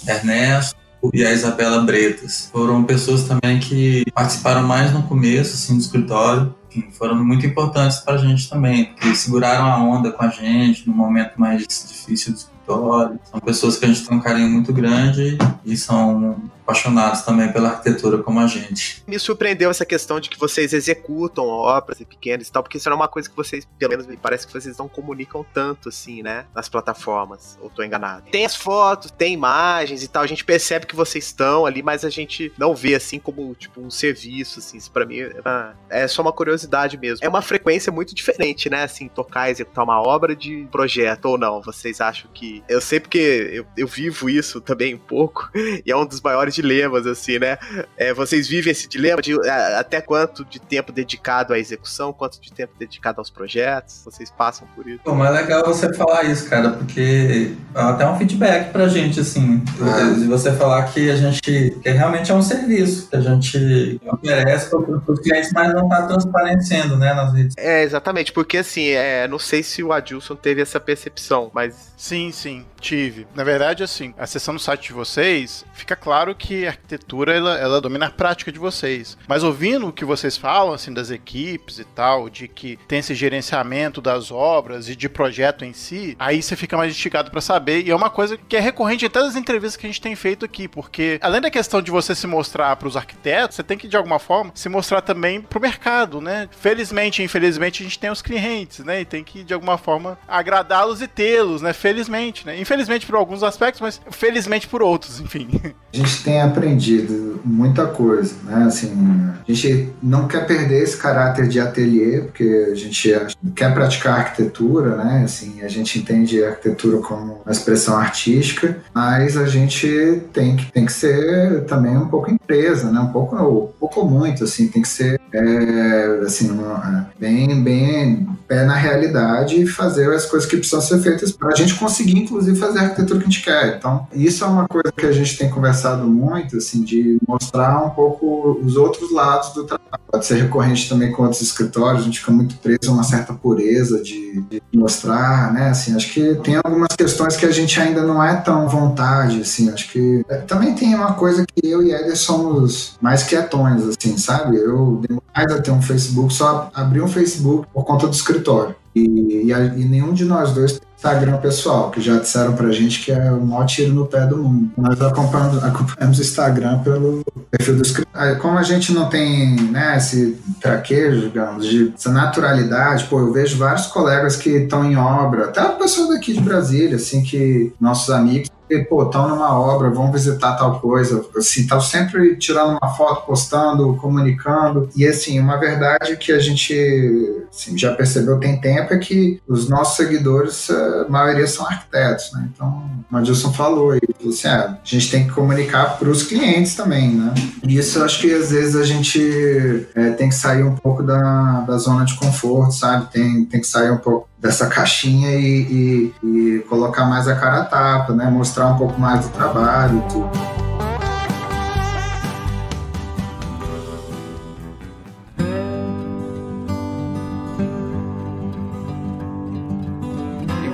Ernesto e a Isabela Bretas. Foram pessoas também que participaram mais no começo, assim, do escritório. Enfim, foram muito importantes pra gente também, porque seguraram a onda com a gente no momento mais difícil do escritório. São pessoas que a gente tem um carinho muito grande e são apaixonados também pela arquitetura como a gente. Me surpreendeu essa questão de que vocês executam obras pequenas e tal, porque isso era uma coisa que vocês, pelo menos me parece que vocês não comunicam tanto assim, né, nas plataformas, ou tô enganado. Tem as fotos, tem imagens e tal, a gente percebe que vocês estão ali, mas a gente não vê assim como, tipo, um serviço, assim, isso pra mim é só uma curiosidade mesmo. É uma frequência muito diferente, né, assim, tocar, executar uma obra de projeto ou não, vocês acham que... Eu sei porque eu vivo isso também um pouco, e é um dos maiores dilemas, assim, né? Vocês vivem esse dilema de até quanto de tempo dedicado à execução, quanto de tempo dedicado aos projetos? Vocês passam por isso? Pô, mas é legal você falar isso, cara, porque até um feedback pra gente, assim. De você falar que a gente... que realmente é um serviço que a gente oferece para os clientes, mas não tá transparecendo, né, nas redes. Exatamente, porque assim, não sei se o Adilson teve essa percepção, mas... Sim, tive. Na verdade, assim, acessando o site de vocês, fica claro que a arquitetura, ela domina a prática de vocês. Mas ouvindo o que vocês falam, assim, das equipes e tal, de que tem esse gerenciamento das obras e de projeto em si, aí você fica mais instigado pra saber. E é uma coisa que é recorrente em todas as entrevistas que a gente tem feito aqui, porque além da questão de você se mostrar pros arquitetos, você tem que, de alguma forma, se mostrar também pro mercado, né? Felizmente e infelizmente, a gente tem os clientes, né? E tem que, de alguma forma, agradá-los e tê-los, né? Felizmente, né? Infelizmente por alguns aspectos, mas felizmente por outros, enfim. A gente tem aprendido muita coisa, né? Assim, a gente não quer perder esse caráter de ateliê, porque a gente quer praticar arquitetura, né? Assim, a gente entende a arquitetura como uma expressão artística, mas a gente tem que ser também um pouco empresa, né? Um pouco muito, assim, tem que ser assim, bem pé na realidade e fazer as coisas que precisam ser feitas para a gente conseguir, inclusive, fazer a arquitetura que a gente quer. Então, isso é uma coisa que a gente tem conversado muito, assim, de mostrar um pouco os outros lados do trabalho. Pode ser recorrente também com outros escritórios, a gente fica muito preso a uma certa pureza de mostrar, né? Assim, acho que tem algumas questões que a gente ainda não é tão à vontade, assim, acho que também tem uma coisa que eu e Éder somos mais quietões, assim, sabe? Eu demais a ter um Facebook, só abri um Facebook por conta do escritório. E nenhum de nós dois tem Instagram pessoal, que já disseram pra gente que é o maior tiro no pé do mundo. Nós acompanhamos o Instagram pelo perfil do escritório. Como a gente não tem, né, esse traquejo, digamos, essa naturalidade, pô, eu vejo vários colegas que estão em obra, até o pessoal daqui de Brasília, assim, que nossos amigos estão numa obra, vão visitar tal coisa, assim, estão sempre tirando uma foto, postando, comunicando, e assim, uma verdade que a gente assim, já percebeu tem tempo é que os nossos seguidores, a maioria são arquitetos, né? Então, o Adilson falou assim, a gente tem que comunicar para os clientes também, né? E isso eu acho que às vezes a gente tem que sair um pouco da zona de conforto, sabe? Tem que sair um pouco dessa caixinha e colocar mais a cara a tapa, né? Mostrar um pouco mais do trabalho e tudo.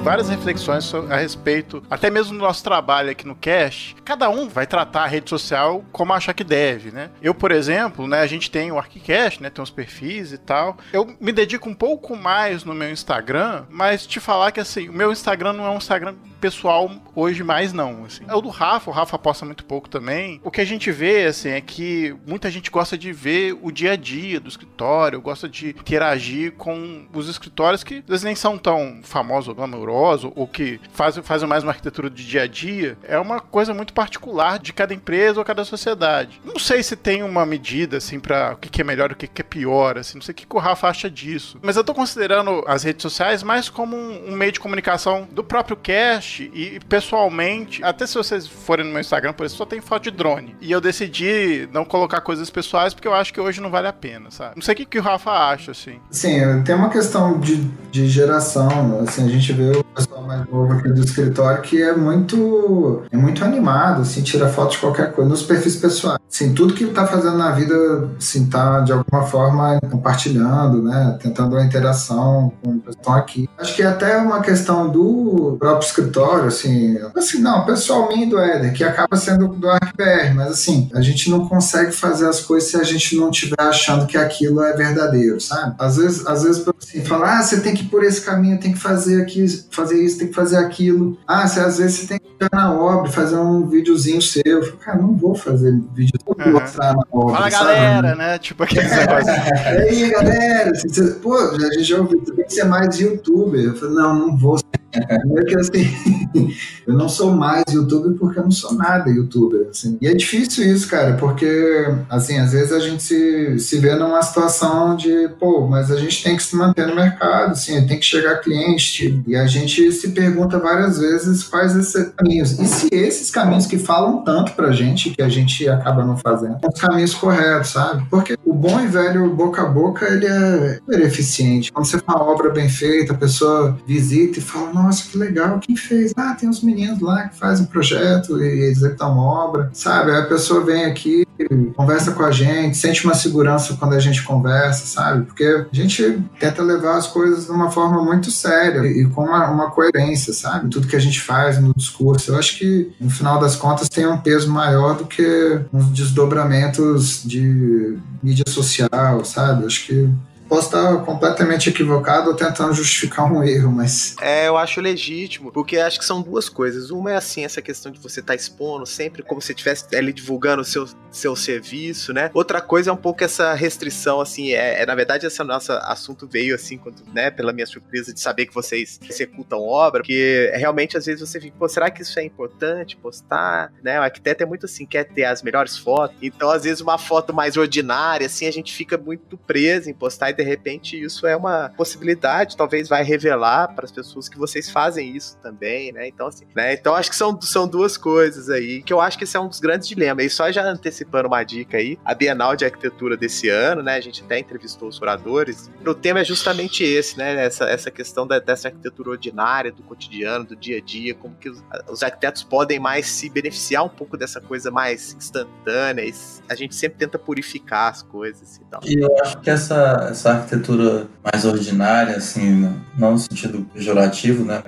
Várias reflexões a respeito, até mesmo do nosso trabalho aqui no Cast. Cada um vai tratar a rede social como achar que deve, né? Eu, por exemplo, né, a gente tem o ArchiCast, né, tem os perfis e tal. Eu me dedico um pouco mais no meu Instagram, mas te falar que, assim, o meu Instagram não é um Instagram pessoal hoje mais, não. Assim. É o do Rafa, o Rafa posta muito pouco também. O que a gente vê, assim, é que muita gente gosta de ver o dia a dia do escritório, gosta de interagir com os escritórios que às vezes nem são tão famosos ou glamourosos, ou que fazem mais uma arquitetura de dia a dia. É uma coisa muito particular de cada empresa ou cada sociedade. Não sei se tem uma medida, assim, para o que é melhor e o que é pior, assim, não sei o que o Rafa acha disso. Mas eu tô considerando as redes sociais mais como um meio de comunicação do próprio cast e pessoalmente, até se vocês forem no meu Instagram, por exemplo, só tem foto de drone. E eu decidi não colocar coisas pessoais porque eu acho que hoje não vale a pena, sabe? Não sei o que o Rafa acha, assim. Sim, tem uma questão de geração, assim, a gente vê o pessoal mais novo aqui do escritório que é muito animado, assim, tira foto de qualquer coisa, nos perfis pessoais. Assim, tudo que tá fazendo na vida, assim, tá de alguma forma compartilhando, né, tentando uma interação com o pessoal aqui. Acho que é até uma questão do próprio escritório, assim, não, pessoalmente do Éder, que acaba sendo do ArcBR, mas assim, a gente não consegue fazer as coisas se a gente não estiver achando que aquilo é verdadeiro, sabe? Às vezes assim, falar, você tem que ir por esse caminho, tem que fazer aqui, fazer isso, tem que fazer aquilo. Às vezes você tem que ir na obra, fazer um videozinho seu. Eu falo, cara, não vou fazer vídeo, vou mostrar na obra. Fala, galera, né? Tipo aqueles negócios. E aí, galera, pô, a gente já ouviu, tem que ser mais youtuber. Eu falei, não vou ser. É que assim, eu não sou mais youtuber porque eu não sou nada youtuber, assim. E é difícil isso, cara, porque, assim, às vezes a gente se vê numa situação de, pô, mas a gente tem que se manter no mercado, assim, tem que chegar cliente, e a gente se pergunta várias vezes quais esses caminhos. E se esses caminhos que falam tanto pra gente, que a gente acaba não fazendo, são os caminhos corretos, sabe? Porque o bom e velho boca a boca, ele é super eficiente. Quando você faz uma obra bem feita, a pessoa visita e fala, nossa, que legal, quem fez? Tem uns meninos lá que fazem projeto e executam obra, sabe? Aí a pessoa vem aqui, conversa com a gente, sente uma segurança quando a gente conversa, sabe? Porque a gente tenta levar as coisas de uma forma muito séria e com uma coerência, sabe? Tudo que a gente faz no discurso. Eu acho que, no final das contas, tem um peso maior do que uns desdobramentos de mídia social, sabe? Eu acho que posso estar completamente equivocado ou tentando justificar um erro, mas... Eu acho legítimo, porque acho que são duas coisas. Uma é, assim, essa questão de você estar expondo sempre como se estivesse ali divulgando o seu serviço, né? Outra coisa é um pouco essa restrição, assim, na verdade, esse nosso assunto veio, assim, né, pela minha surpresa de saber que vocês executam obra, porque realmente, às vezes, você fica, pô, será que isso é importante postar? Né? O arquiteto é muito assim, quer ter as melhores fotos, então, às vezes, uma foto mais ordinária, assim, a gente fica muito preso em postar e de repente isso é uma possibilidade, talvez vai revelar para as pessoas que vocês fazem isso também, né? Então, assim, né? Então acho que são duas coisas aí, que eu acho que esse é um dos grandes dilemas. E só já antecipando uma dica aí, a Bienal de Arquitetura desse ano, né? A gente até entrevistou os curadores. O tema é justamente esse, né? Essa questão dessa arquitetura ordinária, do cotidiano, do dia a dia, como que os arquitetos podem mais se beneficiar um pouco dessa coisa mais instantânea. E a gente sempre tenta purificar as coisas e tal. E eu acho que essa arquitetura mais ordinária, assim, não no sentido pejorativo, né,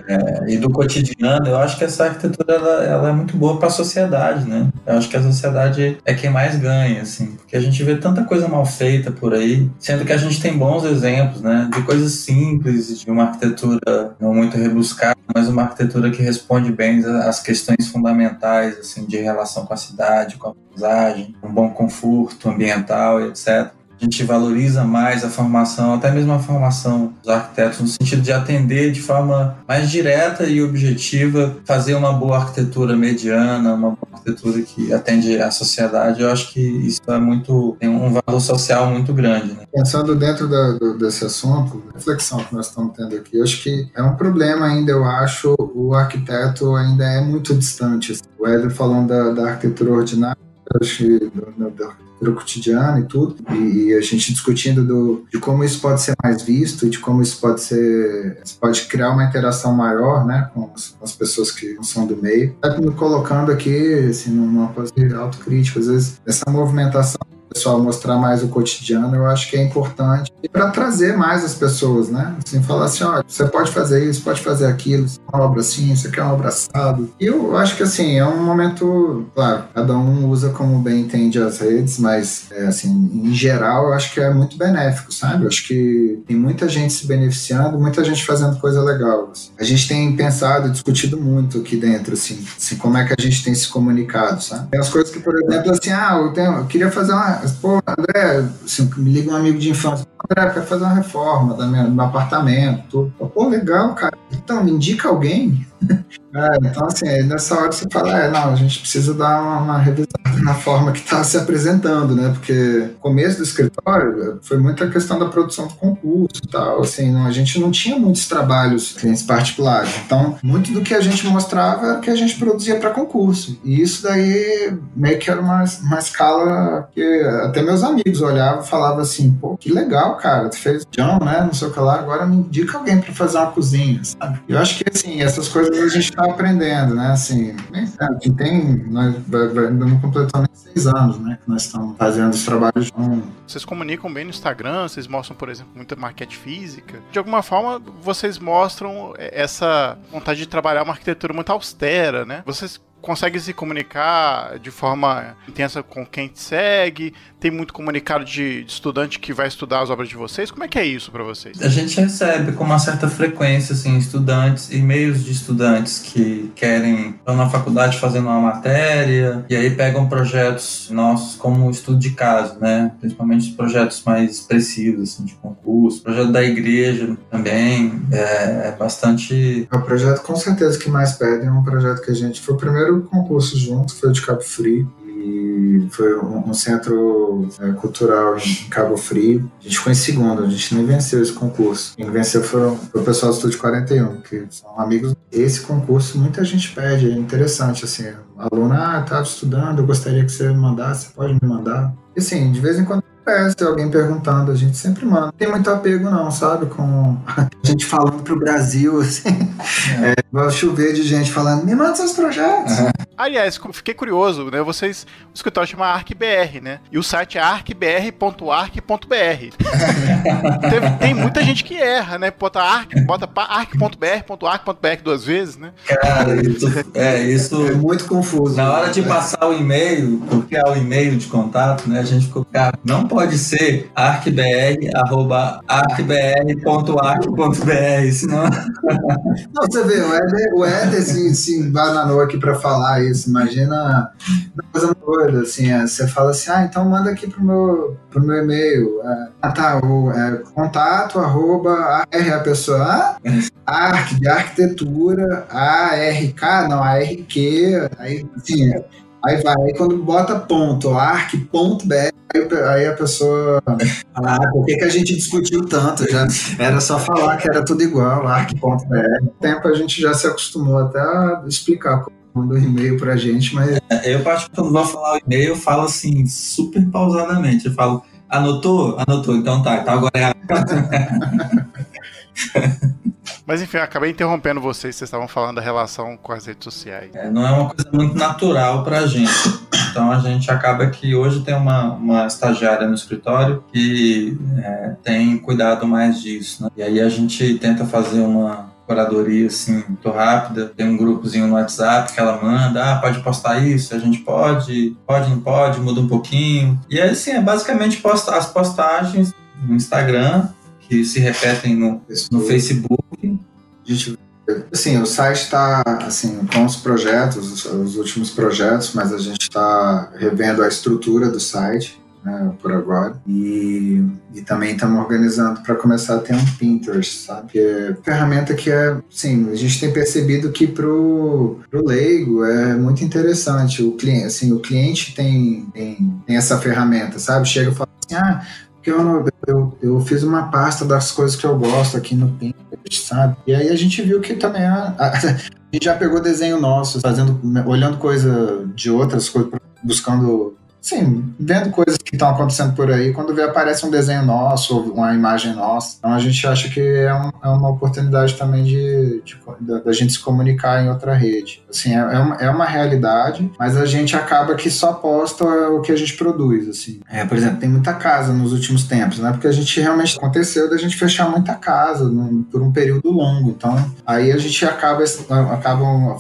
e do cotidiano, eu acho que essa arquitetura ela é muito boa para a sociedade, né? Eu acho que a sociedade é quem mais ganha, assim, porque a gente vê tanta coisa mal feita por aí, sendo que a gente tem bons exemplos, né, de coisas simples, de uma arquitetura não muito rebuscada, mas uma arquitetura que responde bem às questões fundamentais, assim, de relação com a cidade, com a paisagem, um bom conforto ambiental e etc. a gente valoriza mais a formação, até mesmo a formação dos arquitetos, no sentido de atender de forma mais direta e objetiva, fazer uma boa arquitetura mediana, uma boa arquitetura que atende à sociedade. Eu acho que isso tem um valor social muito grande, né? Pensando dentro desse assunto, a reflexão que nós estamos tendo aqui, eu acho que é um problema ainda, eu acho, o arquiteto ainda é muito distante. O Éder falando da arquitetura ordinária, acho que da arquitetura cotidiana e tudo, e a gente discutindo de como isso pode ser mais visto, de como isso pode criar uma interação maior, né, com as pessoas que não são do meio. Tá me colocando aqui, assim, numa posição de autocrítica, às vezes, essa movimentação pessoal mostrar mais o cotidiano, eu acho que é importante para trazer mais as pessoas, né? Assim, falar assim, olha, você pode fazer isso, pode fazer aquilo, isso é uma obra assim, isso aqui é uma obra assado. E eu acho que, assim, é um momento, claro, cada um usa como bem entende as redes, mas, assim, em geral, eu acho que é muito benéfico, sabe? Eu acho que tem muita gente se beneficiando, muita gente fazendo coisa legal. Assim. A gente tem pensado e discutido muito aqui dentro, assim, como é que a gente tem se comunicado, sabe? Tem as coisas que, por exemplo, assim, eu queria fazer pô, André, assim, me liga um amigo de infância, André, eu quero fazer uma reforma do meu apartamento, tudo. Pô, legal, cara. Então, me indica alguém. Então, assim, nessa hora você fala, não, a gente precisa dar uma revisada na forma que está se apresentando, né? Porque o começo do escritório foi muita questão da produção do concurso e tal, assim, a gente não tinha muitos trabalhos clientes particulares. Então, muito do que a gente mostrava era que a gente produzia para concurso. E isso daí meio que era uma escala que até meus amigos olhavam e falavam assim, pô, que legal, cara, tu fez John, né? Não sei o que lá, agora me indica alguém para fazer uma cozinha, sabe? Eu acho que, assim, essas coisas a gente está aprendendo, né? Assim, nós ainda não completou nem 6 anos, né? Que nós estamos fazendo os trabalhos juntos. Vocês comunicam bem no Instagram, vocês mostram, por exemplo, muita maquete física. De alguma forma, vocês mostram essa vontade de trabalhar uma arquitetura muito austera, né? Vocês conseguem se comunicar de forma intensa com quem te segue? Tem muito comunicado de estudante que vai estudar as obras de vocês? Como é que é isso para vocês? A gente recebe com uma certa frequência, assim, e-mails de estudantes que estão na faculdade fazendo uma matéria e aí pegam projetos nossos como estudo de caso, né? Principalmente os projetos mais expressivos, assim, de concurso. O projeto da igreja também é bastante... O projeto, com certeza, que mais pedem é um projeto que a gente... Foi o primeiro concurso junto, foi o de Cabo Frio. E foi um centro cultural em Cabo Frio. A gente ficou em segundo, a gente nem venceu esse concurso. Quem venceu foi o pessoal do Estúdio 41, que são amigos. Esse concurso muita gente pede, é interessante, assim, aluno, estava estudando, eu gostaria que você me mandasse, você pode me mandar. E assim, de vez em quando se alguém perguntando, a gente sempre manda. Não tem muito apego não, sabe? Com a gente falando pro Brasil, assim. Vai chover de gente falando, me manda seus projetos. Aliás, fiquei curioso, né? O escritório chama ArcBR, né? E o site é arcbr.arc.br. Tem muita gente que erra, né? Bota arc.br.arc.br 2 vezes, né? Cara, isso é muito confuso. Na hora de passar o e-mail, porque é o e-mail de contato, né? A gente ficou, cara, não pode ser arcbr@arcbr.arc.br, senão... Não, você vê, o Éder se embananou aqui para falar isso. Imagina uma coisa muito doida, assim, você fala assim, então manda aqui pro meu e-mail. Contato, a pessoa, arc, de arquitetura, ARK, aí, assim, aí vai, aí quando bota ponto, arc.br, aí a pessoa fala, por que a gente discutiu tanto? Já era só falar que era tudo igual, arc.br. Com o tempo a gente já se acostumou até a explicar, mandou e-mail pra gente, mas... Eu, quando vou falar o e-mail, eu falo assim, super pausadamente, eu falo, anotou? Então tá, agora é... Mas enfim, eu acabei interrompendo vocês estavam falando da relação com as redes sociais. Não é uma coisa muito natural pra gente. Então a gente acaba que hoje tem uma estagiária no escritório que tem cuidado mais disso, né? E aí a gente tenta fazer uma curadoria assim, muito rápida. Tem um grupozinho no WhatsApp que ela manda, pode postar isso, a gente pode, não pode, muda um pouquinho. E aí assim, é basicamente as postagens no Instagram que se repetem no Facebook. Assim, o site está assim, com os projetos, os últimos projetos, mas a gente está revendo a estrutura do site. né, por agora. E também estamos organizando para começar a ter um Pinterest, sabe? Que é ferramenta que é, sim, a gente tem percebido que pro leigo é muito interessante. O cliente tem essa ferramenta, sabe? Chega e fala assim, porque eu fiz uma pasta das coisas que eu gosto aqui no Pinterest, sabe? E aí a gente viu que também a gente já pegou desenho nosso, olhando coisa de outras coisas, buscando, sim, vendo coisas que estão acontecendo por aí, quando aparece um desenho nosso, ou uma imagem nossa. Então a gente acha que é uma oportunidade também da gente se comunicar em outra rede. Assim, é uma realidade, mas a gente acaba que só posta o que a gente produz, assim. Por exemplo, tem muita casa nos últimos tempos, né? Porque a gente realmente aconteceu da gente fechar muita casa por um período longo. Então, aí a gente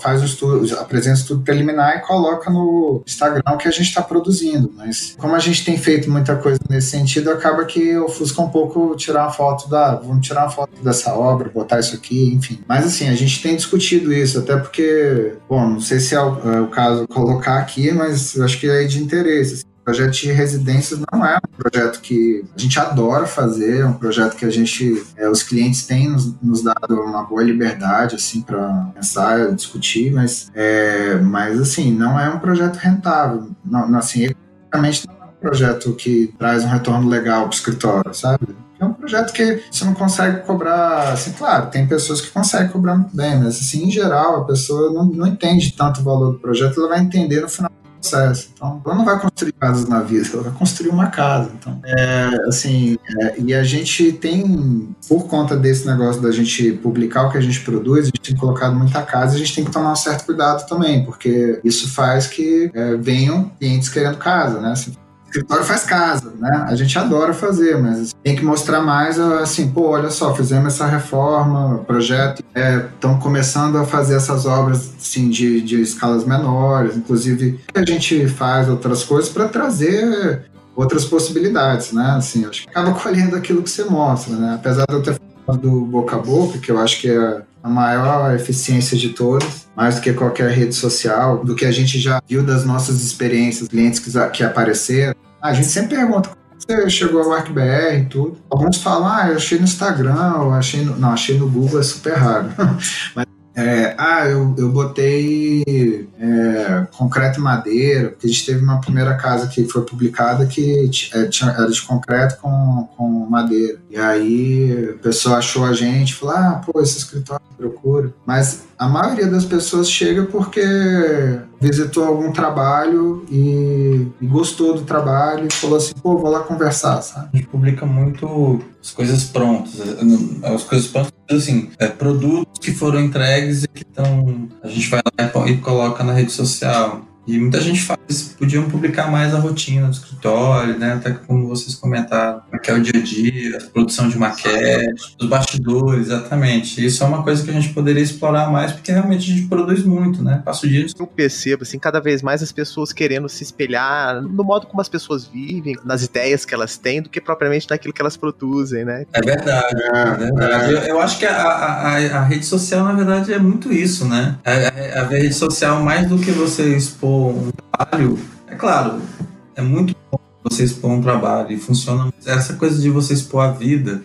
faz o estudo, apresenta o estudo preliminar e coloca no Instagram o que a gente está produzindo. Mas como a gente tem feito muita coisa nesse sentido, acaba que ofusca um pouco tirar uma foto vamos tirar uma foto dessa obra, botar isso aqui, enfim. Mas assim, a gente tem discutido isso, até porque, bom, não sei se é o caso colocar aqui, mas eu acho que é de interesse. Assim. O projeto de residências não é um projeto que a gente adora fazer, é um projeto que os clientes têm nos dado uma boa liberdade, assim, para pensar, discutir, mas assim, não é um projeto rentável, não, assim, economicamente não é um projeto que traz um retorno legal para o escritório, sabe? É um projeto que você não consegue cobrar, assim, claro, tem pessoas que conseguem cobrar muito bem, mas assim, em geral, a pessoa não entende tanto o valor do projeto, ela vai entender no final do processo. Então, ela não vai construir casas na vida, ela vai construir uma casa. Então, e a gente tem, por conta desse negócio da gente publicar o que a gente produz, a gente tem colocado muita casa, a gente tem que tomar um certo cuidado também, porque isso faz que venham clientes querendo casa, né? Assim, o escritório faz casa, né? A gente adora fazer, mas tem que mostrar mais, assim, olha só, fizemos essa reforma, projeto, estão começando a fazer essas obras, assim, de escalas menores, inclusive a gente faz outras coisas para trazer outras possibilidades, né? Assim, acho que acaba colhendo aquilo que você mostra, né? Apesar de eu ter falado do boca a boca, que eu acho que é a maior eficiência de todas, mais do que qualquer rede social, do que a gente já viu das nossas experiências, clientes que apareceram. A gente sempre pergunta, como você chegou ao ArcBR e tudo? Alguns falam, eu achei no Instagram, achei no Google, é super raro. Mas, eu botei concreto e madeira, porque a gente teve uma primeira casa que foi publicada que era de concreto com madeira. E aí a pessoa achou a gente, falou, esse escritório procura. Mas a maioria das pessoas chega porque visitou algum trabalho e gostou do trabalho e falou assim, vou lá conversar, sabe? A gente publica muito as coisas prontas. As coisas prontas, assim, produtos que foram entregues e que a gente vai lá e coloca na rede social. E muita gente podiam publicar mais a rotina do escritório, né? Até como vocês comentaram, que é o dia a dia, a produção de maquete, os bastidores, exatamente. Isso é uma coisa que a gente poderia explorar mais, porque realmente a gente produz muito, né? Passa o dia. Eu percebo, assim, cada vez mais as pessoas querendo se espelhar no modo como as pessoas vivem, nas ideias que elas têm, do que propriamente naquilo que elas produzem, né? É verdade, é verdade. Eu acho que a rede social, na verdade, é muito isso, né? A rede social, mais do que você expor um trabalho, é claro, é muito bom você expor um trabalho e funciona. Essa coisa de você expor a vida,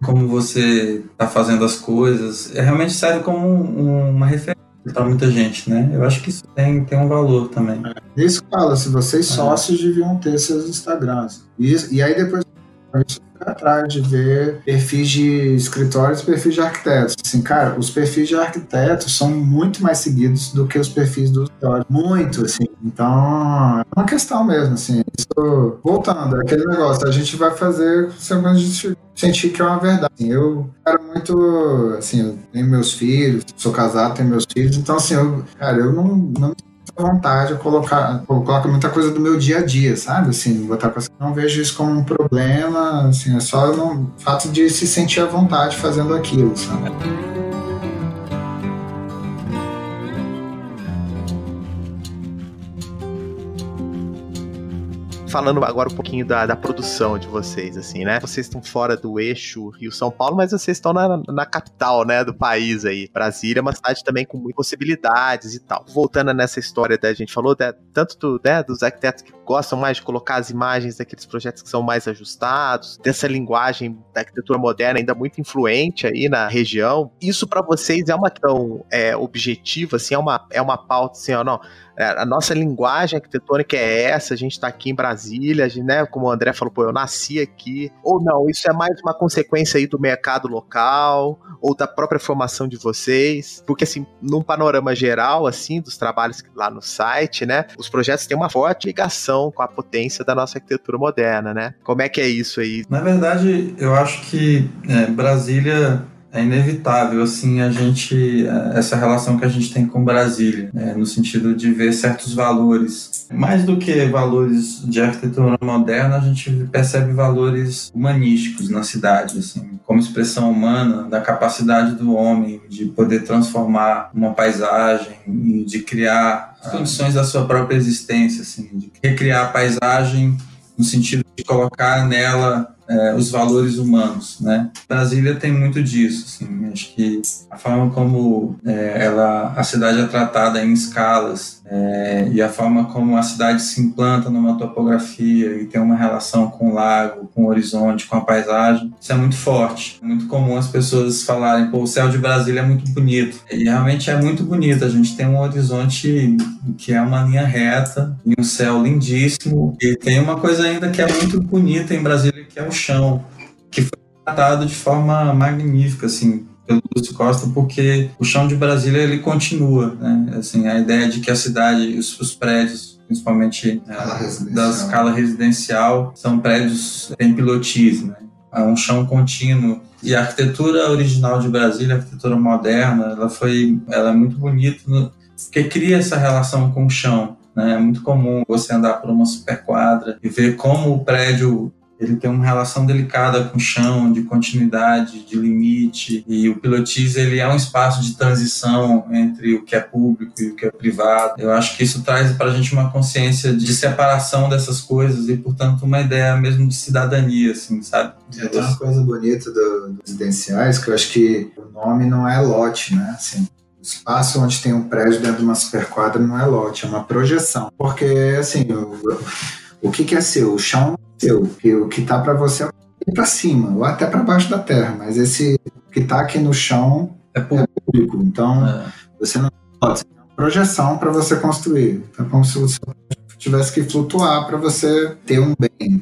como você está fazendo as coisas, realmente serve como uma referência para muita gente, né? Eu acho que isso tem um valor também. Isso fala, se vocês sócios deviam ter seus Instagrams. E aí depois atrás de ver perfis de escritórios e perfis de arquitetos. Assim, cara, os perfis de arquitetos são muito mais seguidos do que os perfis do escritório. Muito, assim. Então, é uma questão mesmo, assim. Isso, voltando, aquele negócio, a gente vai fazer sempre a gente sentir que é uma verdade. Assim, eu quero muito, assim, eu tenho meus filhos, sou casado, tenho meus filhos, então, assim, eu não vontade de colocar muita coisa do meu dia a dia, sabe? Assim, botar pra... Não vejo isso como um problema, assim, é só o fato de se sentir à vontade fazendo aquilo, sabe? falando agora um pouquinho da produção de vocês, assim, né? Vocês estão fora do eixo Rio-São Paulo, mas vocês estão na capital, né, do país aí. Brasília é uma cidade também com muitas possibilidades e tal. Voltando nessa história a gente falou tanto dos arquitetos que gostam mais de colocar as imagens daqueles projetos que são mais ajustados, dessa linguagem da arquitetura moderna ainda muito influente aí na região. Isso para vocês é uma questão objetiva, assim, é uma pauta, assim, ó, não, a nossa linguagem arquitetônica é essa, a gente tá aqui em Brasília, né, como o André falou, pô, eu nasci aqui, ou não, isso é mais uma consequência aí do mercado local, ou da própria formação de vocês, porque assim, num panorama geral, assim, dos trabalhos lá no site, né, os projetos têm uma forte ligação com a potência da nossa arquitetura moderna, né? Como é que é isso aí? Na verdade, eu acho que Brasília é inevitável, assim, essa relação que a gente tem com Brasília, no sentido de ver certos valores. Mais do que valores de arquitetura moderna, a gente percebe valores humanísticos na cidade, assim, como expressão humana da capacidade do homem de poder transformar uma paisagem e de criar as condições da sua própria existência, assim, de recriar a paisagem no sentido de colocar nela os valores humanos, né? Brasília tem muito disso, assim, acho que a forma como a cidade é tratada em escalas e a forma como a cidade se implanta numa topografia e tem uma relação com o lago, com o horizonte, com a paisagem, isso é muito forte. É muito comum as pessoas falarem, pô, o céu de Brasília é muito bonito. E realmente é muito bonito, a gente tem um horizonte que é uma linha reta e um céu lindíssimo. E tem uma coisa ainda que é muito bonita em Brasília, que é o chão, que foi tratado de forma magnífica, assim, pelo Lúcio Costa, porque o chão de Brasília, ele continua, né? Assim, a ideia de que a cidade, os prédios, principalmente da escala residencial, são prédios em pilotis, né? Há um chão contínuo. E a arquitetura original de Brasília, a arquitetura moderna, ela é muito bonita, porque cria essa relação com o chão, né? É muito comum você andar por uma superquadra e ver como o prédio ele tem uma relação delicada com o chão, de continuidade, de limite, e o pilotis ele é um espaço de transição entre o que é público e o que é privado. Eu acho que isso traz para a gente uma consciência de separação dessas coisas e, portanto, uma ideia mesmo de cidadania, assim, sabe? Tem uma coisa bonita dos residenciais, que eu acho que o nome não é lote, né? Assim, o espaço onde tem um prédio dentro de uma superquadra não é lote, é uma projeção. Porque, assim, o que é seu? O chão é seu. O que está para você é para cima, ou até para baixo da terra. Mas esse que está aqui no chão é público. Então, você não pode ter uma projeção para você construir. Então, é como se você tivesse que flutuar para você ter um bem.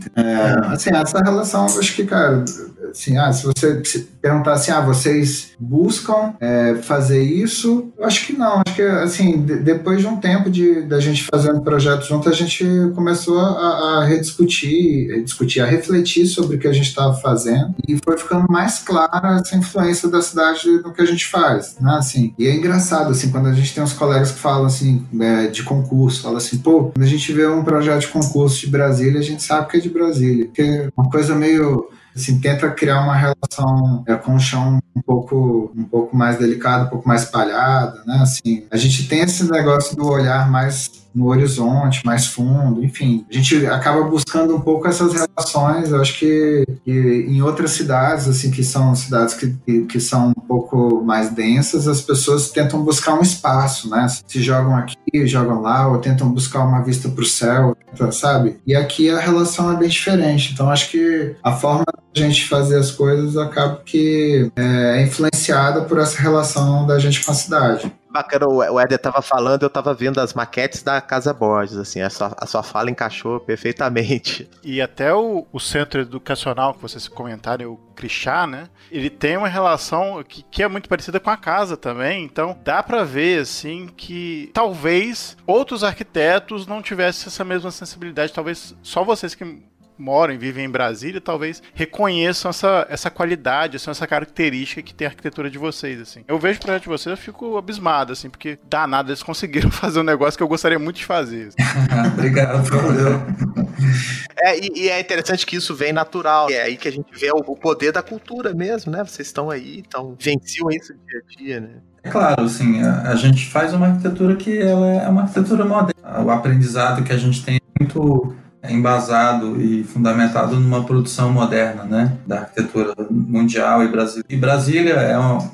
Assim, essa relação, eu acho que, cara, assim, se você perguntar assim, vocês buscam fazer isso? Eu acho que não. Acho que, assim, depois de um tempo da gente fazendo projeto junto, a gente começou a discutir, a refletir sobre o que a gente estava fazendo e foi ficando mais clara essa influência da cidade no que a gente faz, né? Assim, e é engraçado, assim, quando a gente tem uns colegas que falam, assim, de concurso, falam assim, pô, quando a gente vê um projeto de concurso de Brasília, a gente sabe que é de Brasília, porque é uma coisa meio... Assim, tenta criar uma relação com o chão um pouco mais delicado, um pouco mais espalhada, né? Assim, a gente tem esse negócio do olhar mais no horizonte, mais fundo, enfim. A gente acaba buscando um pouco essas relações, eu acho que em outras cidades, assim, que são cidades que são um pouco mais densas, as pessoas tentam buscar um espaço, né? Se jogam aqui, jogam lá, ou tentam buscar uma vista para o céu, sabe? E aqui a relação é bem diferente, então acho que a forma da gente fazer as coisas acaba que é influenciada por essa relação da gente com a cidade. Bacana, o Éder estava falando, eu estava vendo as maquetes da Casa Borges, assim, a sua fala encaixou perfeitamente. E até o centro educacional que vocês comentaram, o Crixá, né, ele tem uma relação que é muito parecida com a casa também, então dá para ver, assim, que talvez outros arquitetos não tivessem essa mesma sensibilidade, talvez só vocês que moram e vivem em Brasília, talvez reconheçam essa qualidade, essa característica que tem a arquitetura de vocês, assim. Eu vejo o projeto de vocês, eu fico abismado, assim, porque danado, eles conseguiram fazer um negócio que eu gostaria muito de fazer. Assim. Obrigado, valeu. E é interessante que isso vem natural, é aí que a gente vê o poder da cultura mesmo, né? Vocês estão aí, então venciam isso dia a dia, né? É claro, assim, a gente faz uma arquitetura que ela é uma arquitetura moderna. O aprendizado que a gente tem é muito embasado e fundamentado numa produção moderna, né, da arquitetura mundial e Brasília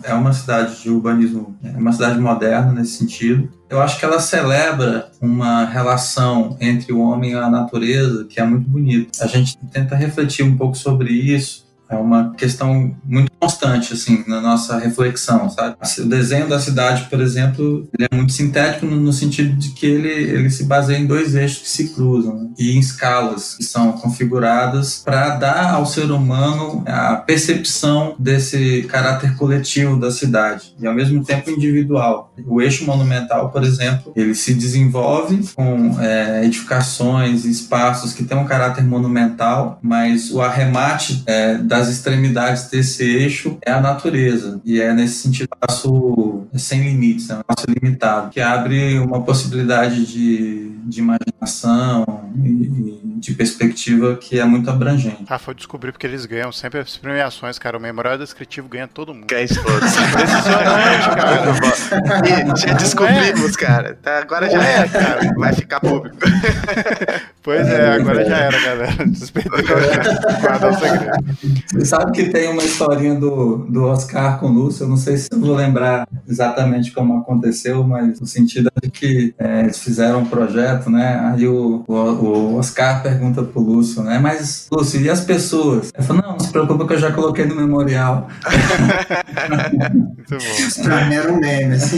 é uma cidade de urbanismo, é uma cidade moderna nesse sentido. Eu acho que ela celebra uma relação entre o homem e a natureza que é muito bonita. A gente tenta refletir um pouco sobre isso. É uma questão muito constante, assim, na nossa reflexão, sabe? O desenho da cidade, por exemplo, ele é muito sintético no sentido de que ele se baseia em 2 eixos que se cruzam, né? E em escalas que são configuradas para dar ao ser humano a percepção desse caráter coletivo da cidade e, ao mesmo tempo, individual. O eixo monumental, por exemplo, ele se desenvolve com edificações e espaços que têm um caráter monumental, mas o arremate das extremidades desse eixo é a natureza, e é nesse sentido um espaço sem limites, é um espaço limitado, que abre uma possibilidade de imaginação e de perspectiva que é muito abrangente. Foi descobrir porque eles ganham sempre as premiações, cara. O memorial descritivo ganha todo mundo. Ganha de todos. Impressionante, cara. Já descobrimos, cara. Agora já é, cara. Vai ficar público. Pois é, agora já era, galera. Vocês perderam. Guarda o segredo. Você sabe que tem uma historinha do Oscar com o Lúcio, eu não sei se eu vou lembrar exatamente como aconteceu, mas no sentido de que eles fizeram um projeto, né? Aí o Oscar pergunta pro Lúcio, né? Mas, Lúcio, e as pessoas? Ele falou, não se preocupa que eu já coloquei no memorial. Muito bom. Pra mim era um meme, assim.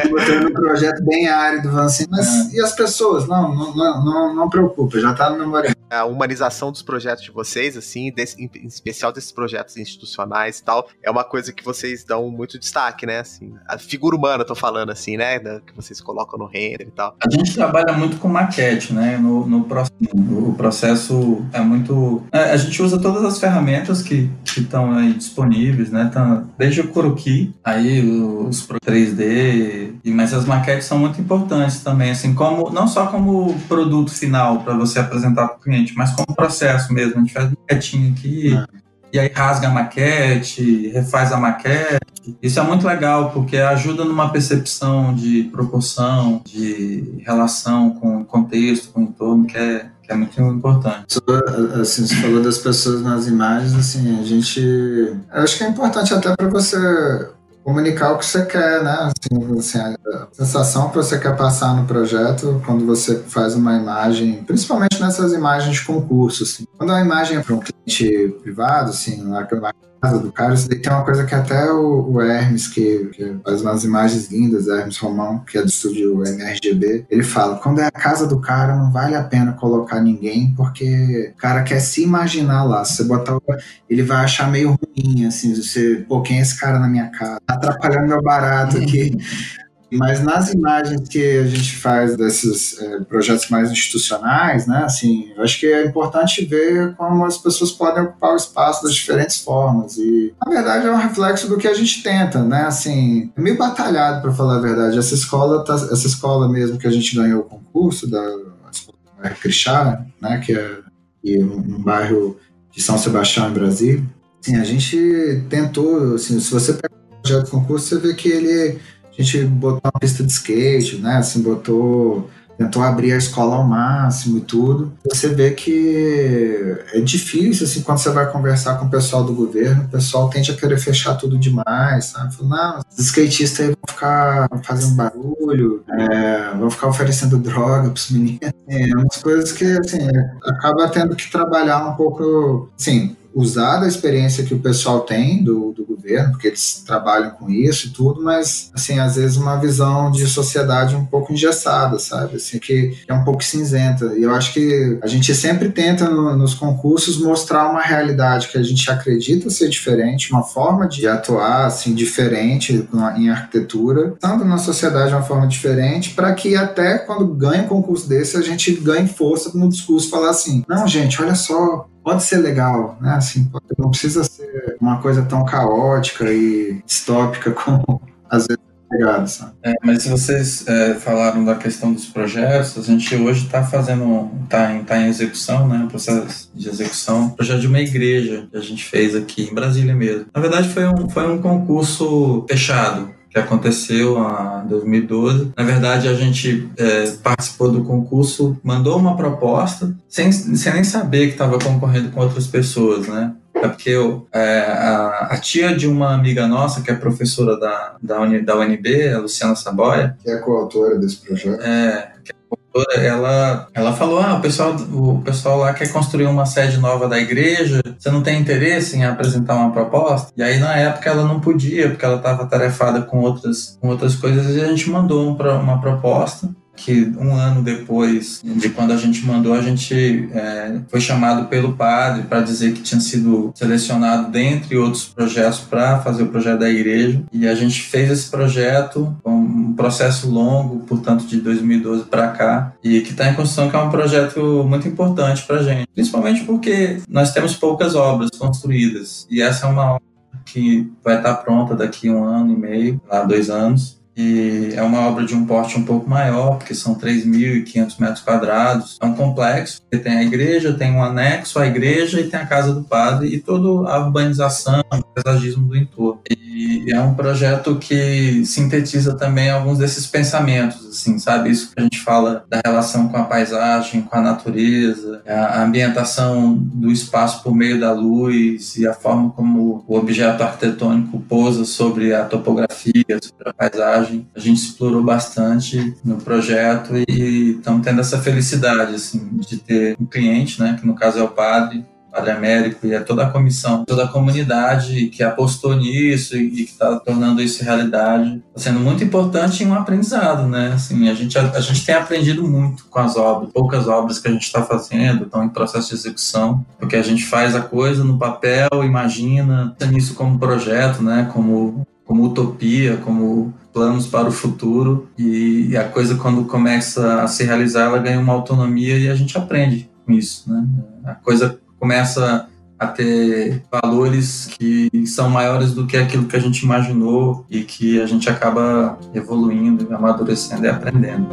Botando um projeto bem árido, assim, mas e as pessoas? Não preocupa, já tá no memorial. A humanização dos projetos de vocês, assim, em especial desses projetos institucionais e tal, é uma coisa que vocês dão muito destaque, né? Assim, a figura humana, tô falando assim, né? Que vocês colocam no render e tal. A gente trabalha muito com maquete, né? O processo é muito... A gente usa todas as ferramentas que estão aí disponíveis, né? Desde o Kuroki, aí os 3D, mas as maquetes são muito importantes também, assim, não só como produto final para você apresentar para o cliente, mas como processo mesmo. A gente faz maquetinha aqui, e aí rasga a maquete, refaz a maquete. Isso é muito legal, porque ajuda numa percepção de proporção, de relação com o contexto, com o entorno, que é muito importante. Assim, você falou das pessoas nas imagens, assim, eu acho que é importante até para você comunicar o que você quer, né? Assim, a sensação que você quer passar no projeto quando você faz uma imagem, principalmente nessas imagens de concurso, assim. Quando a imagem é para um cliente privado, assim, na casa do cara, isso daí tem uma coisa que até o Hermes, que faz umas imagens lindas, Hermes Romão, que é do estúdio MRGB, ele fala, quando é a casa do cara, não vale a pena colocar ninguém, porque o cara quer se imaginar lá. Se você botar ele vai achar meio ruim, assim, quem é esse cara na minha casa? Tá atrapalhando meu barato aqui. Mas nas imagens que a gente faz desses projetos mais institucionais, né, assim, eu acho que é importante ver como as pessoas podem ocupar o espaço das diferentes formas. E, na verdade, é um reflexo do que a gente tenta, né, assim, é meio batalhado, para falar a verdade. Essa escola mesmo que a gente ganhou o concurso, da escola Crixá, né, que é um bairro de São Sebastião, em Brasília, assim, a gente tentou, assim, se você pega o projeto de concurso, você vê que a gente botou uma pista de skate, né? Assim, tentou abrir a escola ao máximo e tudo. Você vê que é difícil, assim, quando você vai conversar com o pessoal do governo, o pessoal tende a querer fechar tudo demais, sabe? Fala, não, os skatistas aí vão ficar fazendo barulho, vão ficar oferecendo droga pros meninos. Umas coisas que, assim, acaba tendo que trabalhar um pouco, assim, usar da experiência que o pessoal tem do governo, porque eles trabalham com isso e tudo, mas, assim, às vezes uma visão de sociedade um pouco engessada, sabe? Assim, que é um pouco cinzenta. E eu acho que a gente sempre tenta, nos concursos, mostrar uma realidade que a gente acredita ser diferente, uma forma de atuar, assim, diferente em arquitetura, estando na sociedade de uma forma diferente, para que até quando ganha um concurso desse, a gente ganhe força no discurso, falar assim, não, gente, olha só, pode ser legal, né? Assim, não precisa ser uma coisa tão caótica e distópica como às vezes é pegado, sabe? Mas se vocês falaram da questão dos projetos, a gente hoje está em execução, né? Processo de execução, projeto de uma igreja que a gente fez aqui em Brasília mesmo. Na verdade, foi um concurso fechado. que aconteceu em 2012. Na verdade, a gente participou do concurso, mandou uma proposta, sem nem saber que estava concorrendo com outras pessoas, né? É porque a tia de uma amiga nossa, que é professora da UNB, a Luciana Saboia, que é a coautora desse projeto. Ela falou, o pessoal lá quer construir uma sede nova da igreja, você não tem interesse em apresentar uma proposta? E aí, na época, ela não podia, porque ela estava atarefada com outras coisas, e a gente mandou uma proposta, que um ano depois de quando a gente mandou, a gente foi chamado pelo padre para dizer que tinha sido selecionado dentre outros projetos para fazer o projeto da igreja, e a gente fez esse projeto, um processo longo, portanto de 2012 para cá, e que está em construção, que é um projeto muito importante para a gente, principalmente porque nós temos poucas obras construídas, e essa é uma obra que vai estar pronta daqui a 1 ano e meio, 2 anos. E é uma obra de um porte um pouco maior, porque são 3.500 metros quadrados. É um complexo, porque tem a igreja, tem um anexo à igreja e tem a casa do padre e toda a urbanização, o paisagismo do entorno. E é um projeto que sintetiza também alguns desses pensamentos, assim, sabe? Isso que a gente fala da relação com a paisagem, com a natureza, a ambientação do espaço por meio da luz e a forma como o objeto arquitetônico pousa sobre a topografia, sobre a paisagem. A gente explorou bastante no projeto e estamos tendo essa felicidade, assim, de ter um cliente, né, que no caso é o Padre Américo, e é toda a comissão, toda a comunidade que apostou nisso e que está tornando isso realidade. Está sendo muito importante e um aprendizado, né? Assim, a gente tem aprendido muito com as obras, poucas obras que a gente está fazendo, estão em processo de execução, porque a gente faz a coisa no papel, imagina isso como projeto, né? Como utopia, como planos para o futuro, e a coisa, quando começa a se realizar, ela ganha uma autonomia e a gente aprende com isso, né? A coisa começa a ter valores que são maiores do que aquilo que a gente imaginou e que a gente acaba evoluindo, amadurecendo e aprendendo.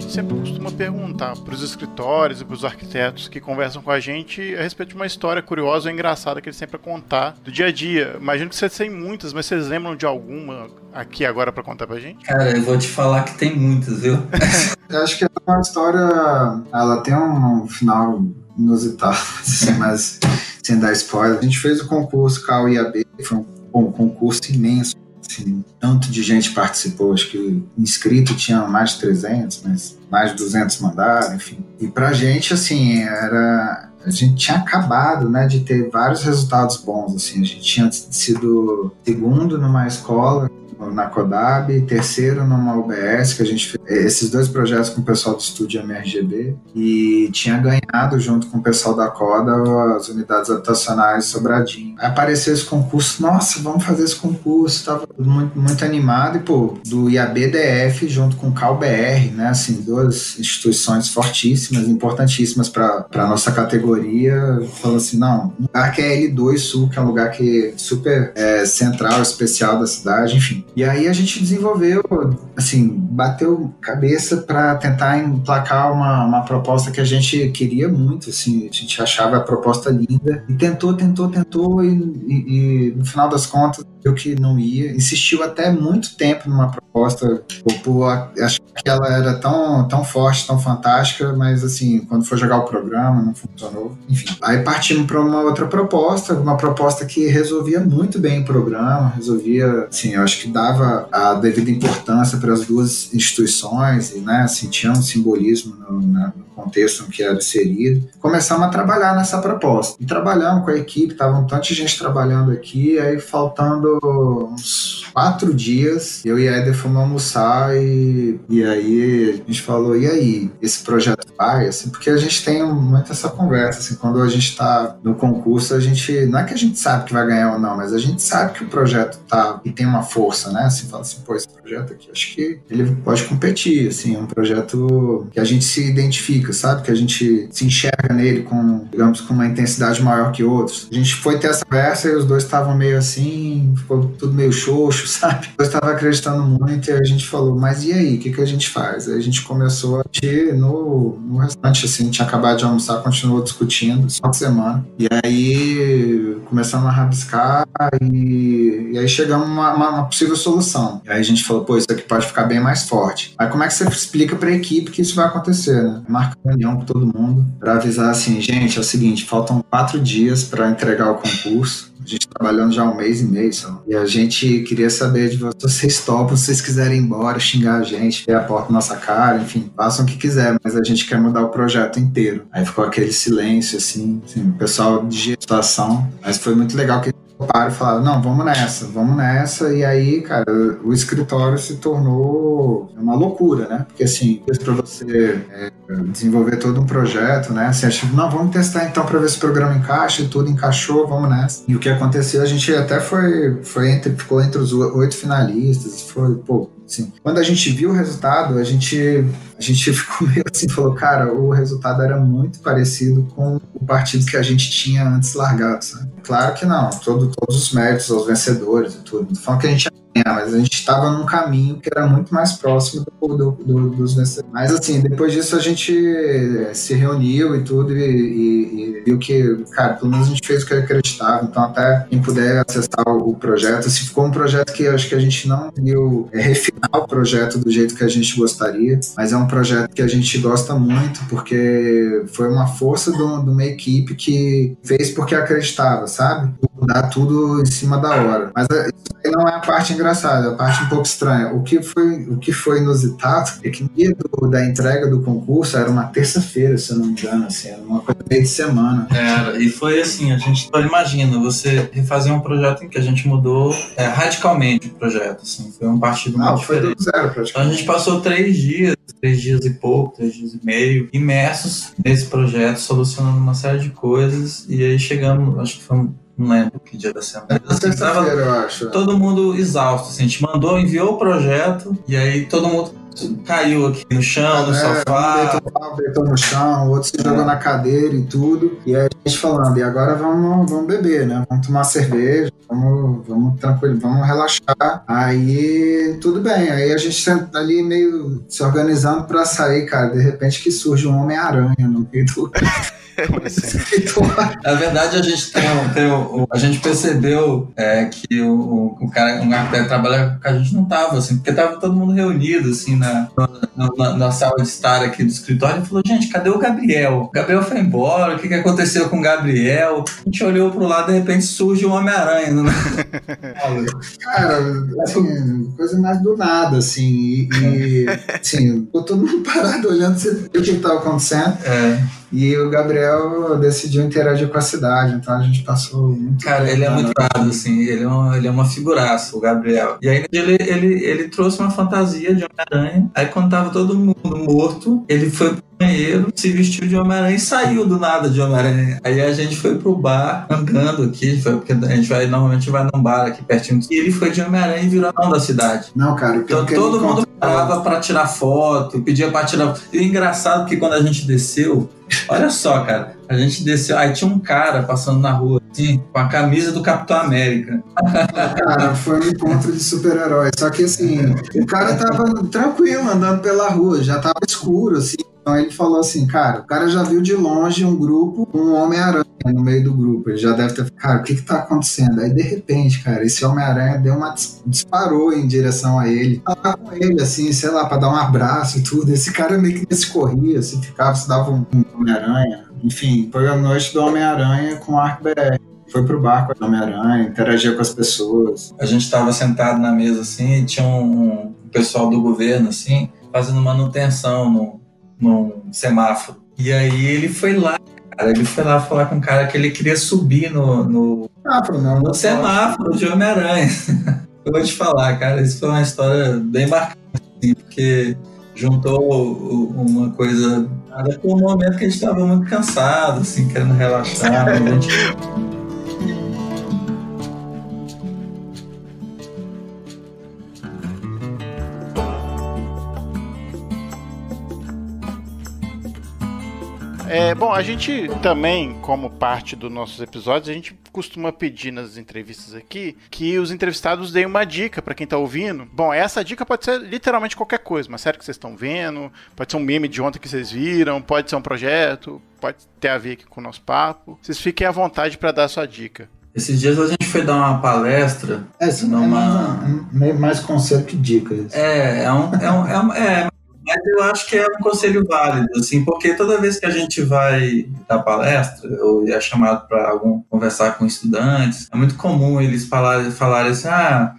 Sempre costuma perguntar para os escritores e para os arquitetos que conversam com a gente a respeito de uma história curiosa ou engraçada que eles sempre contar do dia a dia. Imagino que vocês têm muitas, mas vocês lembram de alguma aqui agora para contar pra gente? Cara, eu vou te falar que tem muitas, viu? Eu acho que é uma história, ela tem um final inusitado, assim, mas sem dar spoiler. A gente fez o concurso com a UIAB, foi um concurso imenso. Assim, tanto de gente participou, acho que inscrito tinha mais de 300, mas mais de 200 mandaram, enfim. E pra gente, assim, a gente tinha acabado, né, de ter vários resultados bons, assim. A gente tinha sido segundo numa escola, na CODAB, terceiro numa UBS, que a gente fez esses 2 projetos com o pessoal do Estúdio MRGB, e tinha ganhado junto com o pessoal da CODA as unidades habitacionais Sobradinho. Aí apareceu esse concurso, nossa, vamos fazer esse concurso, tava muito, muito animado, e pô, do IABDF junto com o CalBR, né, assim, 2 instituições fortíssimas, importantíssimas para nossa categoria, falou assim, não, um lugar que é L2 Sul, que é um lugar que é super central, especial da cidade, enfim. E aí a gente desenvolveu, assim, bateu cabeça para tentar emplacar uma proposta que a gente queria muito, assim, a gente achava a proposta linda, e tentou, e no final das contas, viu que não ia, insistiu até muito tempo numa proposta, achar que ela era tão forte, tão fantástica, mas assim, quando for jogar o programa, não funcionou, enfim. Aí partimos para uma outra proposta, uma proposta que resolvia muito bem o programa, resolvia, assim, eu acho que dava a devida importância para as 2 instituições, e, né, assim, tinha um simbolismo no contexto em que era inserido. Começamos a trabalhar nessa proposta, e trabalhamos com a equipe, tava um tanto de gente trabalhando aqui, aí faltando uns 4 dias, eu e a Eder fomos almoçar, e aí a gente falou, e aí, esse projeto vai? Assim, porque a gente tem muito essa conversa, assim, quando a gente tá no concurso, a gente, não é que a gente sabe que vai ganhar ou não, mas a gente sabe que o projeto tá, e tem uma força, né, assim, fala assim, pô, esse projeto aqui, acho que ele pode competir, assim, é um projeto que a gente se identifica, sabe? Que a gente se enxerga nele com, digamos, com uma intensidade maior que outros. A gente foi ter essa conversa e os dois estavam meio assim, ficou tudo meio xoxo, sabe? Os dois estavam acreditando muito e a gente falou, mas e aí, o que a gente faz? Aí a gente começou a ir no restaurante, assim, tinha acabado de almoçar, continuou discutindo, só de semana. E aí começamos a rabiscar e aí chegamos a uma possível solução. E aí a gente falou, pô, isso aqui pode ficar bem mais forte. Aí como é que você explica pra equipe que isso vai acontecer, né? Marca uma reunião com todo mundo pra avisar assim, gente, é o seguinte, faltam 4 dias pra entregar o concurso. A gente trabalhando já 1 mês e meio só. E a gente queria saber de vocês topam, se vocês quiserem ir embora, xingar a gente, ter a porta na nossa cara, enfim, façam o que quiser, mas a gente quer mudar o projeto inteiro. Aí ficou aquele silêncio, assim, o pessoal de gestação, mas foi muito legal que toparam e falaram, não, vamos nessa, e aí, cara, o escritório se tornou uma loucura, né? Porque assim, pra você desenvolver todo um projeto, né? Assim, achei, não, vamos testar então pra ver se o programa encaixa, e tudo encaixou, vamos nessa. E o que aconteceu, a gente até ficou entre os 8 finalistas, foi, pô, assim, quando a gente viu o resultado, a gente ficou meio assim, falou, cara, o resultado era muito parecido com o partido que a gente tinha antes largado, sabe? Claro que não, todos os méritos aos vencedores e tudo, não tô falando que a gente ia ganhar, mas a gente estava num caminho que era muito mais próximo dos vencedores. Mas assim, depois disso a gente se reuniu e tudo e viu que, cara, pelo menos a gente fez o que acreditava, então até quem puder acessar o projeto, assim, ficou um projeto que eu acho que a gente não conseguiu refinar o projeto do jeito que a gente gostaria, mas é um projeto que a gente gosta muito, porque foi uma força de uma equipe que fez porque acreditava, sabe? Mudar tudo em cima da hora. Mas isso aí não é a parte engraçada, é a parte um pouco estranha. O que foi inusitado é que no dia da entrega do concurso era uma terça-feira, se eu não me engano, assim, era uma coisa meio de semana. Era, e foi assim, imagina, você refazer um projeto em que a gente mudou radicalmente o projeto, assim, foi um partido muito diferente. Foi do zero, praticamente. Então a gente passou 3 dias e pouco, 3 dias e meio, imersos nesse projeto, solucionando uma série de coisas, e aí chegamos, acho que foi não lembro que dia da semana. Terça-feira, eu acho. Todo mundo exausto, assim, a gente enviou o projeto, e aí todo mundo caiu aqui no chão, no sofá. Um deitou no chão, o outro se jogou na cadeira e tudo. E aí a gente falando, e agora vamos beber, né? Vamos tomar cerveja, vamos tranquilo, vamos relaxar. Aí tudo bem, aí a gente ali meio se organizando pra sair, cara. De repente que surge um Homem-Aranha no meio do... Na verdade, a gente percebeu que o cara, um arquiteto trabalha com a gente não tava, assim, porque tava todo mundo reunido, assim, na sala de estar aqui do escritório, e falou, gente, cadê o Gabriel? O Gabriel foi embora, o que aconteceu com o Gabriel? A gente olhou pro lado, de repente surge um Homem-Aranha, né? Cara, assim, coisa mais do nada, assim, e assim, ficou todo mundo parado olhando o que tava acontecendo. E o Gabriel decidiu interagir com a cidade, então a gente passou muito... Cara, ele é muito raro, assim, ele é uma figuraça, o Gabriel. E aí ele trouxe uma fantasia de Homem-Aranha, aí quando tava todo mundo morto, ele foi pro banheiro, se vestiu de Homem-Aranha e saiu do nada de Homem-Aranha. Aí a gente foi pro bar, andando aqui, porque a gente normalmente vai num bar aqui pertinho, e ele foi de Homem-Aranha e virou dono da cidade. Não, cara, então todo mundo parava pra tirar foto, pedia pra tirar... E o engraçado é que quando a gente desceu, olha só, cara, a gente desceu, aí tinha um cara passando na rua, assim, com a camisa do Capitão América. Cara, foi um encontro de super-heróis, só que assim, o cara tava tranquilo andando pela rua, já tava escuro, assim, então ele falou assim, cara, o cara já viu de longe um grupo com um Homem-Aranha no meio do grupo, ele já deve ter, cara, o que tá acontecendo? Aí de repente, cara, esse Homem-Aranha disparou em direção a ele, tava com ele, assim, sei lá, pra dar um abraço e tudo, esse cara meio que se corria, se ficava, se dava um Homem-Aranha, enfim, foi a noite do Homem-Aranha com o Arco BR. Foi pro bar com o Homem-Aranha, interagia com as pessoas. A gente tava sentado na mesa, assim, e tinha um pessoal do governo, assim, fazendo manutenção num semáforo. E aí ele foi lá, cara, falar com o cara que ele queria subir no semáforo de Homem-Aranha. Eu vou te falar, cara, isso foi uma história bem bacana, assim, porque juntou uma coisa... Foi um momento que a gente estava muito cansado, assim, querendo relaxar. A gente... Bom, a gente também, como parte dos nossos episódios, a gente costuma pedir nas entrevistas aqui que os entrevistados deem uma dica pra quem tá ouvindo. Bom, essa dica pode ser literalmente qualquer coisa, uma série que vocês estão vendo, pode ser um meme de ontem que vocês viram, pode ser um projeto, pode ter a ver aqui com o nosso papo. Vocês fiquem à vontade pra dar a sua dica. Esses dias a gente foi dar uma palestra. Meio mais conselho que dicas. Mas eu acho que é um conselho válido, assim, porque toda vez que a gente vai dar palestra ou é chamado para conversar com estudantes, é muito comum eles falarem assim,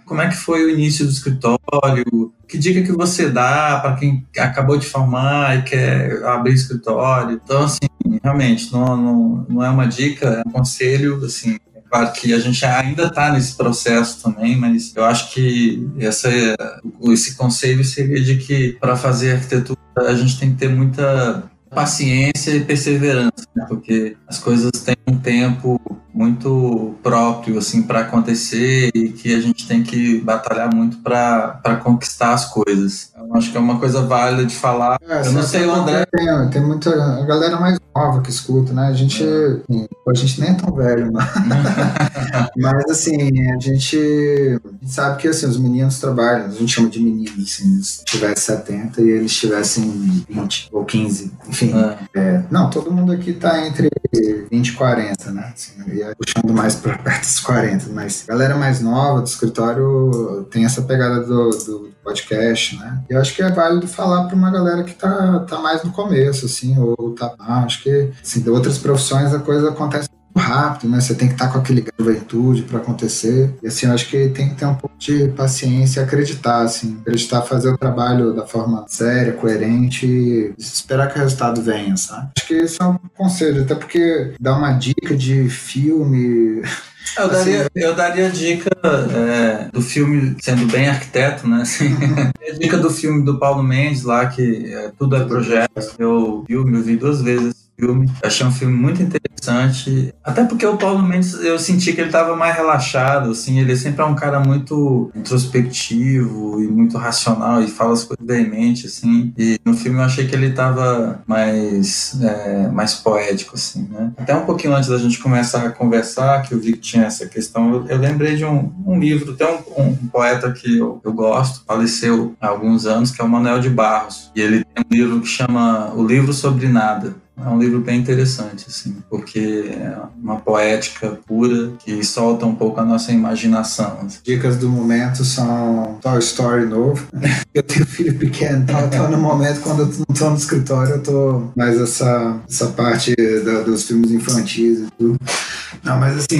como é que foi o início do escritório? Que dica que você dá para quem acabou de formar e quer abrir escritório? Então, assim, realmente, não é uma dica, é um conselho, assim. Claro que a gente ainda está nesse processo também, mas eu acho que esse conselho seria de que para fazer arquitetura a gente tem que ter muita paciência e perseverança, né? Porque as coisas têm um tempo muito próprio assim para acontecer e que a gente tem que batalhar muito para conquistar as coisas. Eu acho que é uma coisa válida de falar. Eu não sei o André. Tem muita a galera mais nova que escuta, né? A gente nem é tão velho, mas assim, a gente sabe que assim, os meninos trabalham, a gente chama de meninos, assim, se tivesse 70 e eles tivessem 20 ou 15, enfim. Não, todo mundo aqui tá entre 20 e 40, né? Assim, puxando mais para perto dos 40, mas a galera mais nova do escritório tem essa pegada do podcast, né? Eu acho que é válido falar para uma galera que tá mais no começo, assim, ou acho que assim, de outras profissões a coisa acontece rápido, né? Você tem que estar com aquele juventude para acontecer. E assim, eu acho que tem que ter um pouco de paciência e acreditar, fazer o trabalho da forma séria, coerente e esperar que o resultado venha, sabe? Acho que isso é um conselho, até porque dar uma dica de filme... Eu daria a dica do filme, sendo bem arquiteto, né? Assim, a dica do filme do Paulo Mendes lá, que Tudo é Projeto. Eu vi 2 vezes esse filme. Eu achei um filme muito interessante. Até porque o Paulo Mendes, eu senti que ele estava mais relaxado, assim. Ele sempre é um cara muito introspectivo e muito racional e fala as coisas veemente, assim. E no filme eu achei que ele estava mais poético, assim, né? Até um pouquinho antes da gente começar a conversar, que eu vi que tinha essa questão, eu lembrei de um livro, tem um poeta que eu gosto, faleceu há alguns anos, que é o Manuel de Barros. E ele tem um livro que chama O Livro Sobre Nada. É um livro bem interessante, assim, porque é uma poética pura que solta um pouco a nossa imaginação. Assim. Dicas do momento são Toy Story novo. Eu tenho filho pequeno, então no momento, quando eu não estou no escritório, eu tô mais essa parte dos filmes infantis e tudo. Não, mas assim,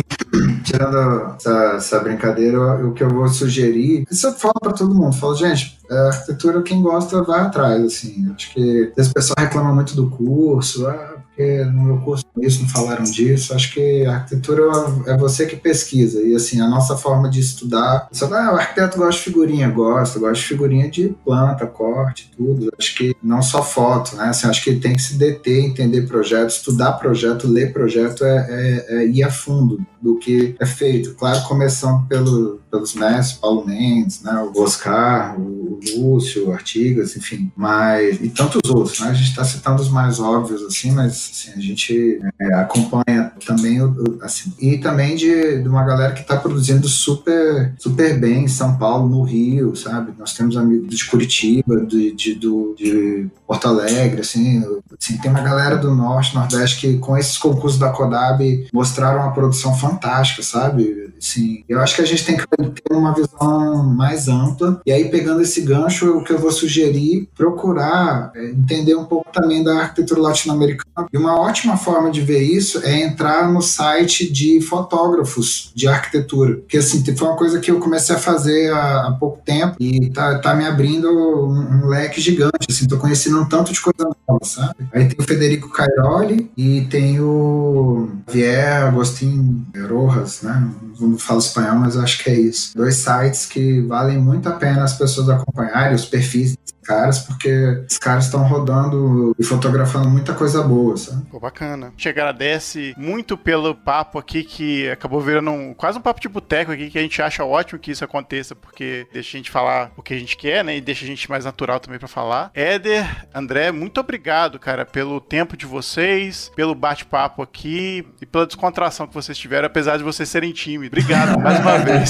tirando essa brincadeira, o que eu vou sugerir, isso eu falo para todo mundo, falo, gente, a arquitetura, quem gosta, vai atrás, assim. Acho que as pessoas reclamam muito do curso, porque no meu curso isso não falaram disso. Acho que a arquitetura é você que pesquisa, e assim, a nossa forma de estudar, o arquiteto gosta de figurinha, gosta de figurinha de planta, corte, tudo. Acho que não só foto, né? Assim, acho que tem que se deter, entender projeto, estudar projeto, ler projeto, ir a fundo do que é feito. Claro, começando pelos mestres, Paulo Mendes, né? O Oscar, o Lúcio, o Artigas, enfim, e tantos outros, né? A gente está citando os mais óbvios, assim, mas assim, a gente acompanha também, assim, e também de uma galera que está produzindo super, super bem em São Paulo, no Rio, sabe? Nós temos amigos de Curitiba, de Porto Alegre, assim, tem uma galera do Norte, Nordeste, que com esses concursos da Codab mostraram uma produção fantástica, sabe? Assim, eu acho que a gente tem que ter uma visão mais ampla, e aí pegando esse gancho, o que eu vou sugerir, procurar entender um pouco também da arquitetura latino-americana, e uma ótima forma de ver isso é entrar no site de fotógrafos de arquitetura, porque assim, foi uma coisa que eu comecei a fazer há pouco tempo, e tá me abrindo um leque gigante, assim, tô conhecendo um tanto de coisa nova, sabe? Aí tem o Federico Cairoli e tem o Javier Agostinho Rojas, né? Não falo espanhol, mas eu acho que é isso. 2 sites que valem muito a pena as pessoas acompanharem, os perfis desses caras, porque os caras estão rodando e fotografando muita coisa boa, sabe? Pô, bacana. A gente agradece muito pelo papo aqui, que acabou virando quase um papo de boteco aqui, que a gente acha ótimo que isso aconteça, porque deixa a gente falar o que a gente quer, né? E deixa a gente mais natural também pra falar. Éder, André, muito obrigado obrigado, cara, pelo tempo de vocês, pelo bate-papo aqui e pela descontração que vocês tiveram, apesar de vocês serem tímidos. Obrigado mais uma vez.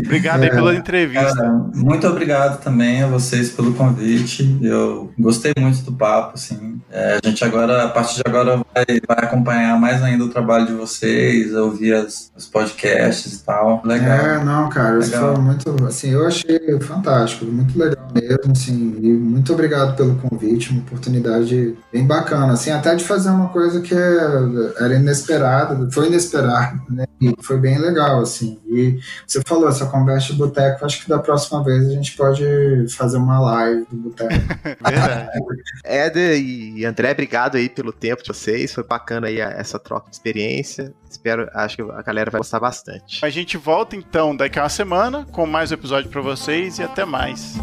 Obrigado aí pela entrevista. Cara, muito obrigado também a vocês pelo convite. Eu gostei muito do papo, assim. A gente agora, a partir de agora, vai acompanhar mais ainda o trabalho de vocês, ouvir os podcasts e tal. Legal. Não, cara, isso Legal. foi muito, assim, eu achei fantástico, muito legal mesmo, assim, e muito obrigado pelo convite, uma oportunidade bem bacana, assim, até de fazer uma coisa que era inesperada, foi inesperado, né, e foi bem legal, assim, e você falou, essa conversa de boteco, acho que da próxima vez a gente pode fazer uma live do boteco. Verdade. Éder e André, obrigado aí pelo tempo de vocês, foi bacana aí essa troca de experiência, acho que a galera vai gostar bastante. A gente volta então daqui a uma semana com mais um episódio pra vocês e até mais.